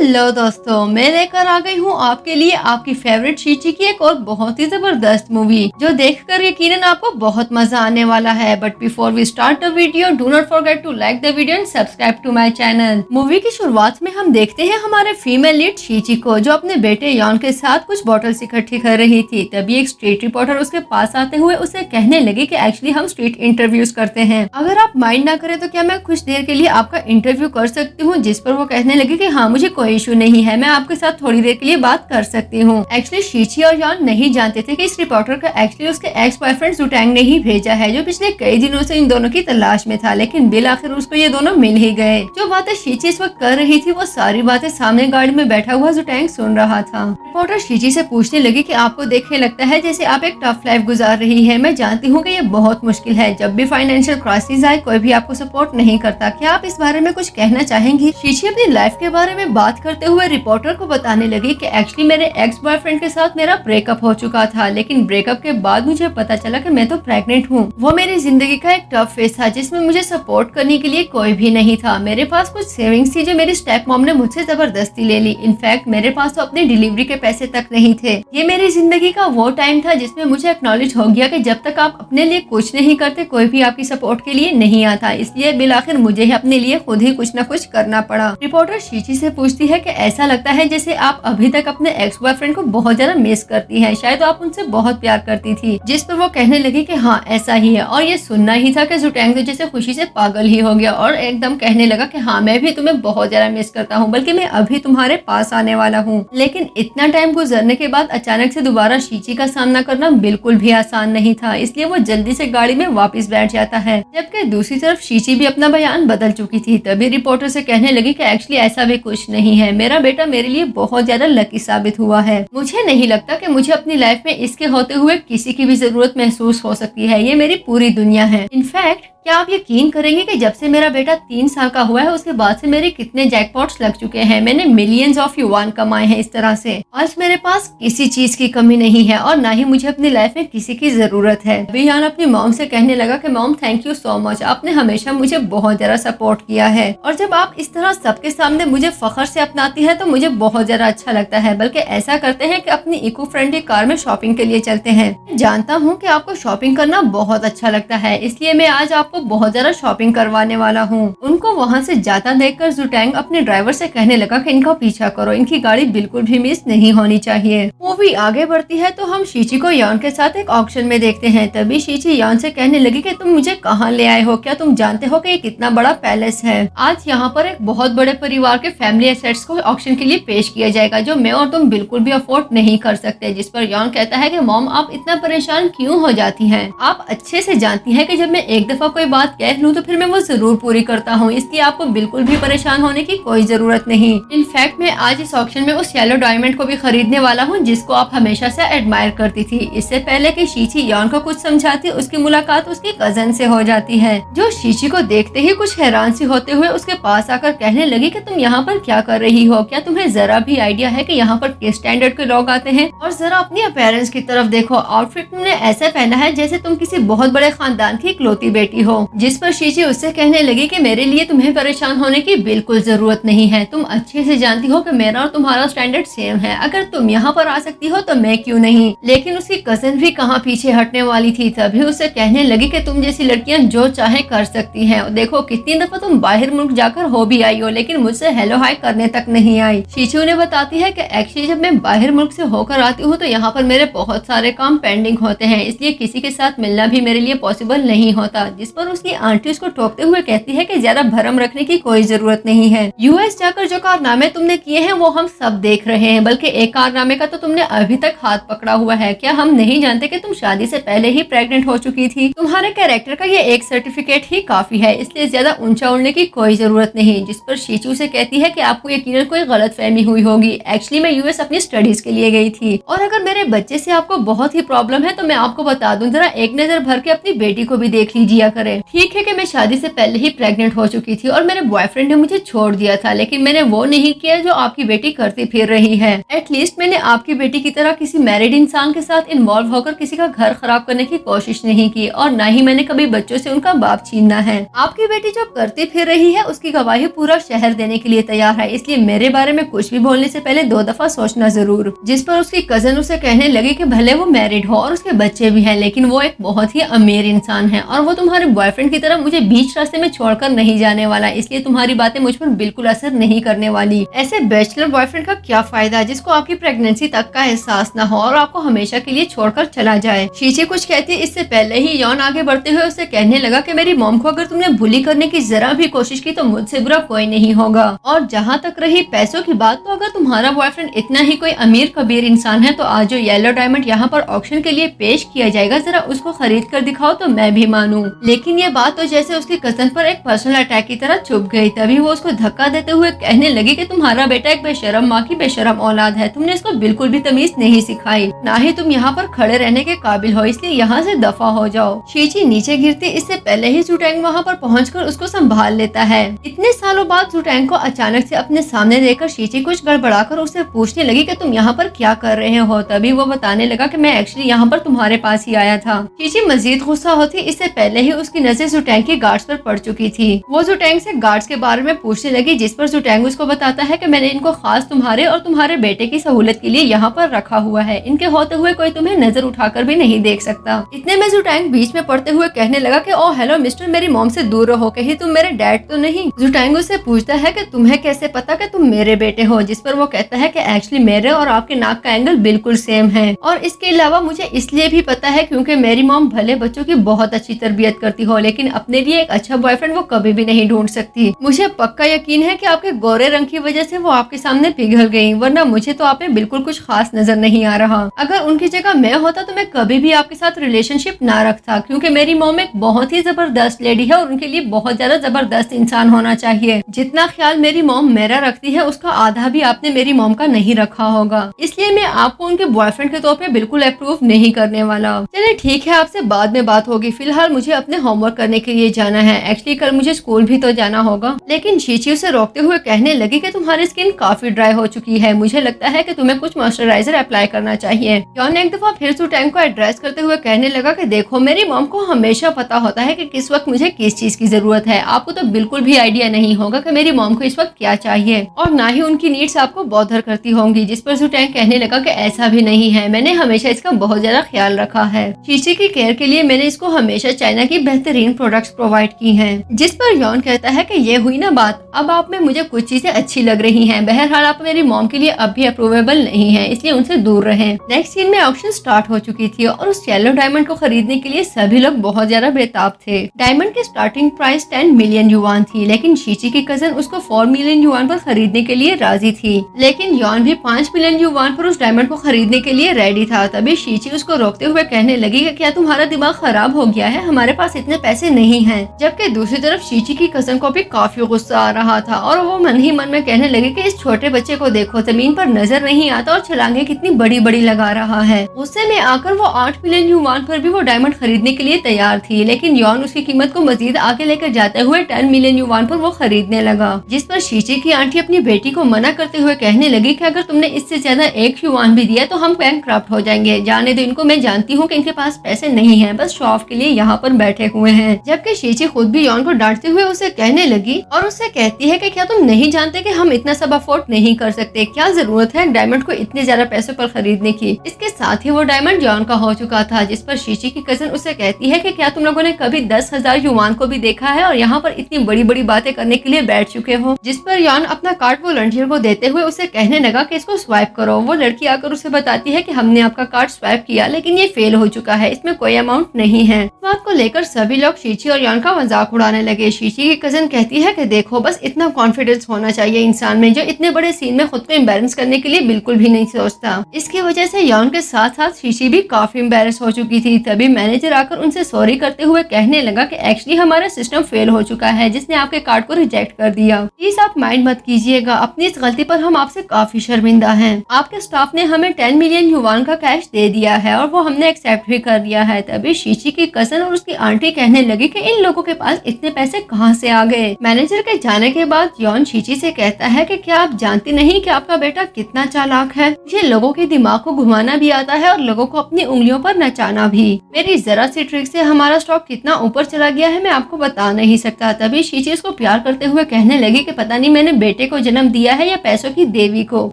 Hello दोस्तों, मैं लेकर आ गई हूँ आपके लिए आपकी फेवरेट शीची की एक और बहुत ही जबरदस्त मूवी जो देखकर यकीनन आपको बहुत मजा आने वाला है। But before we start the video, do not forget to like the video and subscribe to my channel. Movie की शुरुआत में हम देखते हैं हमारे फीमेल लीड शीची को, जो अपने बेटे यॉन के साथ कुछ बॉटल्स इकट्ठी कर रही थी। तभी एक स्ट्रीट रिपोर्टर उसके पास आते हुए उसे कहने लगी कि एक्चुअली हम स्ट्रीट इंटरव्यूज करते हैं, अगर आप माइंड ना करें तो क्या मैं कुछ देर के लिए आपका इंटरव्यू कर सकती हूँ। जिस पर वो कहने लगी कि हाँ, मुझे कोई इशू नहीं है, मैं आपके साथ थोड़ी देर के लिए बात कर सकती हूँ। एक्चुअली शीची और यॉन नहीं जानते थे कि इस रिपोर्टर का एक्चुअली उसके एक्स बॉयफ्रेंड जुटैंग ने ही भेजा है, जो पिछले कई दिनों से इन दोनों की तलाश में था। लेकिन बिल आखिर उसको ये दोनों मिल ही गए। जो बातें शीची इस वक्त कर रही थी वो सारी बातें सामने गाड़ी में बैठा हुआ जुटैंग सुन रहा था। रिपोर्टर शीची से पूछने लगी कि आपको देख लगता है जैसे आप एक टफ लाइफ गुजार रही है। मैं जानती हूँ कि ये बहुत मुश्किल है, जब भी फाइनेंशियल क्राइसिस आए कोई भी आपको सपोर्ट नहीं करता। क्या आप इस बारे में कुछ कहना चाहेंगी? शीची अपनी लाइफ के बारे में बात करते हुए रिपोर्टर को बताने लगी कि एक्चुअली मेरे एक्स बॉयफ्रेंड के साथ मेरा ब्रेकअप हो चुका था, लेकिन ब्रेकअप के बाद मुझे पता चला कि मैं तो प्रेग्नेंट हूँ। वो मेरी जिंदगी का एक टफ फेज था जिसमें मुझे सपोर्ट करने के लिए कोई भी नहीं था। मेरे पास कुछ सेविंग्स थी जो मेरी स्टेप मॉम ने मुझसे जबरदस्ती ले ली। इनफैक्ट मेरे पास तो अपनी डिलीवरी के पैसे तक नहीं थे। ये मेरी जिंदगी का वो टाइम था जिसमें मुझे एक्नॉलेज हो गया कि जब तक आप अपने लिए कुछ नहीं करते कोई भी आपकी सपोर्ट के लिए नहीं आता। इसलिए बिल आखिर मुझे ही अपने लिए खुद ही कुछ न कुछ करना पड़ा। रिपोर्टर शीची से पूछती है कि ऐसा लगता है जैसे आप अभी तक अपने एक्स बॉयफ्रेंड को बहुत ज्यादा मिस करती हैं, शायद आप उनसे बहुत प्यार करती थी। जिस पर वो कहने लगी कि हाँ ऐसा ही है। और ये सुनना ही था कि जुटैंग तो जैसे खुशी से पागल ही हो गया और एकदम कहने लगा कि हाँ मैं भी तुम्हें बहुत ज्यादा मिस करता हूँ, बल्कि मैं अभी तुम्हारे पास आने वाला हूँ। लेकिन इतना टाइम गुजरने के बाद अचानक से दोबारा शीची का सामना करना बिल्कुल भी आसान नहीं था, इसलिए वो जल्दी से गाड़ी में वापस बैठ जाता है। जबकि दूसरी तरफ शीची भी अपना बयान बदल चुकी थी। तभी रिपोर्टर से कहने लगी कि एक्चुअली ऐसा भी कुछ नहीं है, मेरा बेटा मेरे लिए बहुत ज्यादा लकी साबित हुआ है। मुझे नहीं लगता कि मुझे अपनी लाइफ में इसके होते हुए किसी की भी जरूरत महसूस हो सकती है। ये मेरी पूरी दुनिया है। इनफैक्ट क्या आप यकीन करेंगे कि जब से मेरा बेटा 3 साल का हुआ है उसके बाद से मेरे कितने जैकपॉट्स लग चुके हैं। मैंने मिलियंस ऑफ युआन कमाए हैं इस तरह से। आज मेरे पास किसी चीज की कमी नहीं है और ना ही मुझे अपनी लाइफ में किसी की जरूरत है। अभी यान अपनी मॉम से कहने लगा कि mom thank you so much, आपने हमेशा मुझे बहुत ज्यादा सपोर्ट किया है और जब आप इस तरह सबके सामने मुझे फख्र से अपनाती है तो मुझे बहुत ज्यादा अच्छा लगता है। बल्कि ऐसा करते हैं कि अपनी इको फ्रेंडली कार में शॉपिंग के लिए चलते हैं। जानता हूँ कि आपको शॉपिंग करना बहुत अच्छा लगता है, इसलिए मैं आज आपको बहुत ज्यादा शॉपिंग करवाने वाला हूँ। उनको वहाँ से जाता देखकर जुटैंग अपने ड्राइवर से कहने लगा कि इनका पीछा करो, इनकी गाड़ी बिल्कुल भी मिस नहीं होनी चाहिए। मूवी आगे बढ़ती है तो हम शीची को यॉन के साथ एक ऑक्शन में देखते हैं। तभी शीची यॉन से कहने लगी कि तुम मुझे कहाँ ले आए हो, क्या तुम जानते हो कि ये कितना बड़ा पैलेस है? आज यहाँ पर एक बहुत बड़े परिवार के फैमिली एसेट्स को ऑक्शन के लिए पेश किया जाएगा जो मैं और तुम बिल्कुल भी अफोर्ड नहीं कर सकते। जिस पर यॉन कहता है कि मॉम आप इतना परेशान क्यों हो जाती हैं? आप अच्छे से जानती हैं कि जब मैं एक दफा कोई बात कह लूं तो फिर मैं वो जरूर पूरी करता हूँ, इसलिए आपको बिल्कुल भी परेशान होने की कोई जरूरत नहीं। इनफैक्ट मैं आज इस ऑक्शन में उस येलो डायमंड को भी खरीदने वाला हूँ जिसको आप हमेशा से एडमायर करती थी। इससे पहले कि शीची यॉन को कुछ समझाती उसकी मुलाकात उसकी कजन से हो जाती है, जो शीची को देखते ही कुछ हैरान सी होते हुए उसके पास आकर कहने लगी कि तुम यहाँ पर क्या कर रही हो? क्या तुम्हें जरा भी आइडिया है कि यहाँ पर किस स्टैंडर्ड के लोग आते हैं? और जरा अपनी अपीयरेंस की तरफ देखो, आउटफिट तुमने ऐसा पहना है जैसे तुम किसी बहुत बड़े खानदान की इकलौती बेटी हो। जिस पर शीची उससे कहने लगी कि मेरे लिए तुम्हें परेशान होने की बिल्कुल जरूरत नहीं है, तुम अच्छे से जानती हो कि मेरा और तुम्हारा स्टैंडर्ड सेम है, अगर तुम यहाँ पर आ सकती हो तो मैं क्यों नहीं? लेकिन उसकी कजन भी कहाँ पीछे हटने वाली थी। तभी उससे कहने लगी कि तुम जैसी लड़कियां जो चाहे कर सकती हैं। देखो कितनी दफा तुम बाहर मुल्क जाकर हो भी आई हो, लेकिन मुझसे हेलो हाय करने तक नहीं आई। शीची उन्हें बताती है कि एक्चुअली जब मैं बाहर मुल्क से होकर आती हूँ तो यहाँ पर मेरे बहुत सारे काम पेंडिंग होते हैं, इसलिए किसी के साथ मिलना भी मेरे लिए पॉसिबल नहीं होता। जिस पर उसकी आंटी उसको टोकते हुए कहती है कि ज्यादा भरम रखने की कोई जरूरत नहीं है। यूएस जाकर जो कारनामे तुमने किए हैं वो हम सब देख रहे हैं, बल्कि एक कारनामे का तो तुमने अभी तक हाथ पकड़ा हुआ है। क्या हम नहीं जानते कि तुम शादी से पहले ही प्रेग्नेंट हो चुकी थी? तुम्हारे कैरेक्टर का ये एक सर्टिफिकेट ही काफी है, इसलिए ज्यादा ऊंचा उड़ने की कोई जरूरत नहीं। जिस पर शीचू से कहती है कि आपको यकीनन कोई गलत फहमी हुई होगी। एक्चुअली मैं यूएस अपनी स्टडीज के लिए गई थी और अगर मेरे बच्चे से आपको बहुत ही प्रॉब्लम है तो मैं आपको बता दूं, जरा एक नजर भर के अपनी बेटी को भी देख लीजिए करें। करे। ठीक है कि मैं शादी से पहले ही प्रेग्नेंट हो चुकी थी और मेरे बॉयफ्रेंड ने मुझे छोड़ दिया था, लेकिन मैंने वो नहीं किया जो आपकी बेटी करती फिर रही है। एटलीस्ट मैंने आपकी बेटी की तरह किसी मैरिड इंसान के साथ इन्वॉल्व होकर किसी का घर खराब करने की कोशिश नहीं की और न ही मैंने कभी बच्चों से उनका बाप छीनना है। आपकी बेटी जो करती फिर रही है उसकी गवाही पूरा शहर देने के लिए तैयार है, इसलिए मेरे बारे में कुछ भी बोलने से पहले 2 दफा सोचना जरूर। जिस पर उसकी कजन उसे कहने लगी कि भले वो मैरिड हो और उसके बच्चे भी हैं, लेकिन वो एक बहुत ही अमीर इंसान है और वो तुम्हारे बॉयफ्रेंड की तरह मुझे बीच रास्ते में छोड़कर नहीं जाने वाला, इसलिए तुम्हारी बातें मुझ पर बिल्कुल असर नहीं करने वाली। ऐसे बैचलर बॉयफ्रेंड का क्या फायदा जिसको आपकी प्रेगनेंसी तक का एहसास न हो और आपको हमेशा के लिए छोड़कर चला जाए। शीशी कुछ कहती है इससे पहले ही यौन आगे बढ़ते हुए उसे कहने लगा कि मेरी मॉम को अगर तुमने बुली करने की जरा भी कोशिश की तो मुझसे बुरा कोई नहीं होगा। और जहाँ तक रही पैसों की बात, तो अगर तुम्हारा बॉयफ्रेंड इतना ही कोई अमीर कबीर इंसान है तो आज जो येलो डायमंड यहाँ पर ऑक्शन के लिए पेश किया जाएगा जरा उसको खरीद कर दिखाओ तो मैं भी मानूं। लेकिन ये बात तो जैसे उसकी कजन पर एक पर्सनल अटैक की तरह चुप गई। तभी वो उसको धक्का देते हुए कहने लगी कि तुम्हारा बेटा एक बेशरम माँ की बेशरम औलाद है, तुमने इसको बिल्कुल भी तमीज नहीं सिखाई, ना ही तुम यहाँ पर खड़े रहने के काबिल हो, इसलिए यहाँ से दफा हो जाओ। शीची नीचे गिरती इससे पहले ही जुटैंग वहाँ पर पहुँचकर उसको संभाल लेता है। इतने सालों बाद जुटैंग को अचानक से अपने सामने देखकर शीची कुछ गड़बड़ाकर उससे पूछने लगी कि तुम यहाँ पर क्या कर रहे हो। तभी वो बताने लगा कि मैं एक्चुअली यहाँ पर तुम्हारे पास ही आया था। शीची मजीद गुस्सा होती इससे पहले ही उसकी नजर जुटैंग के गार्ड्स पर पड़ चुकी थी। वो जुटैंग से गार्ड्स के बारे में पूछने लगी, जिस पर जुटैंग उसको बताता है कि मैंने इनको खास तुम्हारे और तुम्हारे बेटे की सहूलत के लिए यहाँ पर रखा हुआ है, इनके होते हुए कोई तुम्हें नजर उठाकर भी नहीं देख सकता। इतने में जुटैंग बीच में पड़ते हुए कहने लगा कि ओ हेलो मिस्टर, मेरी मॉम से दूर रहो, कहीं तुम मेरे डैड तो नहीं। जुटैंग उससे पूछता है कि तुम्हें कैसे पता कि तुम मेरे बेटे हो, जिस पर वो कहता है कि एक्चुअली मेरे और आपके नाक का एंगल बिल्कुल सेम है और इसके अलावा मुझे इसलिए भी पता है क्योंकि मेरी मॉम भले बच्चों की बहुत अच्छी तरबियत करती हो लेकिन अपने लिए एक अच्छा बॉयफ्रेंड वो कभी भी नहीं ढूंढ सकती। मुझे पक्का यकीन है कि आपके गोरे रंग की वजह से वो आपके सामने पिघल गई, वरना मुझे तो आप में बिल्कुल कुछ खास नजर नहीं आ रहा। अगर उनकी जगह मैं होता तो मैं कभी भी आपके साथ रिलेशनशिप ना रखता, क्योंकि मेरी मॉम एक बहुत ही जबरदस्त लेडी है और उनके लिए बहुत ज्यादा जबरदस्त इंसान होना चाहिए। जितना ख्याल मेरी मॉम मेरा रखती है उसका आधा भी आपने मेरी मॉम का नहीं रखा होगा, इसलिए मैं आपको उनके बॉयफ्रेंड के तौर पे बिल्कुल अप्रूव नहीं करने वाला। चलिए ठीक है, आपसे बाद में बात होगी, फिलहाल मुझे अपने होमवर्क करने के लिए जाना है। एक्चुअली कल मुझे स्कूल भी तो जाना होगा। लेकिन शीची उसे रोकते हुए कहने लगी कि तुम्हारी स्किन काफी ड्राई हो चुकी है, मुझे लगता है कि तुम्हें कुछ मॉइस्चराइजर अप्लाई करना चाहिए। यॉन एक दफा फिर जुटैंग को एड्रेस करते हुए कहने लगा कि देखो मेरी मॉम को हमेशा पता होता है कि किस वक्त मुझे किस चीज की जरूरत है, आपको तो बिल्कुल भी आइडिया नहीं होगा कि मेरी मॉम को इस वक्त क्या चाहिए और ना ही उनकी नीड्स आपको बॉदर करती होंगी। जिस पर जुटैंग कहने लगा कि ऐसा भी नहीं है, मैंने हमेशा इसका बहुत ज्यादा ख्याल रखा है। शीशी की केयर के लिए मैंने इसको हमेशा चाइना की बेहतरीन प्रोडक्ट्स प्रोवाइड की हैं। जिस पर यॉन कहता है कि ये हुई ना बात, अब आप में मुझे कुछ चीजें अच्छी लग रही हैं, बहरहाल आप मेरी मॉम के लिए अब भी अप्रूवेबल नहीं है, इसलिए उनसे दूर रहें। नेक्स्ट सीन में ऑक्शन स्टार्ट हो चुकी थी और उस येलो डायमंड को खरीदने के लिए सभी लोग बहुत ज्यादा बेताब थे। डायमंड की स्टार्टिंग प्राइस 10 मिलियन युआन थी, लेकिन शीची की कजन उसको 4 मिलियन युआन पर खरीदने के लिए राजी थी। लेकिन यॉन भी 5 मिलियन युआन पर उस डायमंड को खरीदने के लिए रेडी था। तभी शीची उसको रोकते हुए कहने लगी कि क्या तुम्हारा दिमाग खराब हो गया है, हमारे पास इतने पैसे नहीं हैं। जबकि दूसरी तरफ शीची की कजन को भी काफी गुस्सा आ रहा था और वो मन ही मन में कहने लगी कि इस छोटे बच्चे को देखो, जमीन पर नजर नहीं आता और छलांगे कितनी बड़ी बड़ी लगा रहा है। गुस्से में आकर वो 8 मिलियन युआन पर भी वो डायमंड खरीदने के लिए तैयार थी, लेकिन यॉन उसकी कीमत को मजीद आगे लेकर जाते हुए 10 मिलियन युआन पर वो खरीदने लगा। जिस पर शीची की आंटी अपनी बेटी को मना करते हुए कहने लगी कि अगर तुमने इससे ज्यादा 1 युआन भी दिया तो हम बैंकक्रप्ट हो जाएंगे, जाने दो इनको, मैं जानती हूँ कि इनके पास पैसे नहीं है, बस शो ऑफ के लिए यहाँ पर बैठे हुए हैं। जबकि शीची खुद भी यॉन को डांटते हुए उसे कहने लगी और उससे कहती है कि क्या तुम नहीं जानते कि हम इतना सब अफोर्ड नहीं कर सकते, क्या जरूरत है डायमंड को इतने ज्यादा पैसों पर खरीदने की। इसके साथ ही वो डायमंड यॉन का हो चुका था। जिस पर शीची की कजन उसे कहती है कि क्या तुम लोगों ने कभी 10,000 युआन को भी देखा है और यहाँ पर इतनी बड़ी बड़ी बातें करने के लिए बैठ चुके हो। जिस पर यॉन अपना कार्ड वॉलंटियर को देते हुए उसे कहने लगा कि इसको स्वाइप करो। वो लड़की आकर उसे बताती है कि हमने आपका कार्ड स्वाइप किया लेकिन ये फेल हो चुका है, इसमें कोई अमाउंट नहीं है। इस बात को लेकर सभी लोग शीची और यॉन का मजाक उड़ाने लगे। शीची की कजन कहती है कि देखो बस इतना कॉन्फिडेंस होना चाहिए इंसान में जो इतने बड़े सीन में खुद को एम्बैरेस करने के लिए बिल्कुल भी नहीं सोचता। इसकी वजह से यॉन के साथ साथ शीची भी काफी एम्बैरेस हो चुकी थी। तभी मैनेजर आकर उनसे सॉरी करते हुए कहने लगा कि एक्चुअली हमारा सिस्टम फेल हो चुका है जिसने आपके कार्ड को रिजेक्ट कर दिया। प्लीज आप माइंड मत कीजिएगा, अपनी इस गलती पर हम आपसे काफी शर्मिंदा हैं। आपके स्टाफ ने हमें 10 मिलियन युआन का कैश दे दिया है और वो हमने एक्सेप्ट भी कर लिया है। तभी शीची की कजन और उसकी आंटी कहने लगी कि इन लोगों के पास इतने पैसे कहाँ से आ गए। मैनेजर के जाने के बाद यॉन शीची से कहता है कि क्या आप जानती नहीं कि आपका बेटा कितना चालाक है। ये लोगों के दिमाग को घुमाना भी आता है और लोगों को अपनी उंगलियों पर नचाना भी। मेरी जरा सी ट्रिक से हमारा स्टॉक कितना ऊपर चला गया है मैं आपको बता नहीं सकता। तभी शीची उसको प्यार करते हुए कहने लगी कि पता नहीं मैंने बेटे को जन्म दिया है या पैसों की देवी को।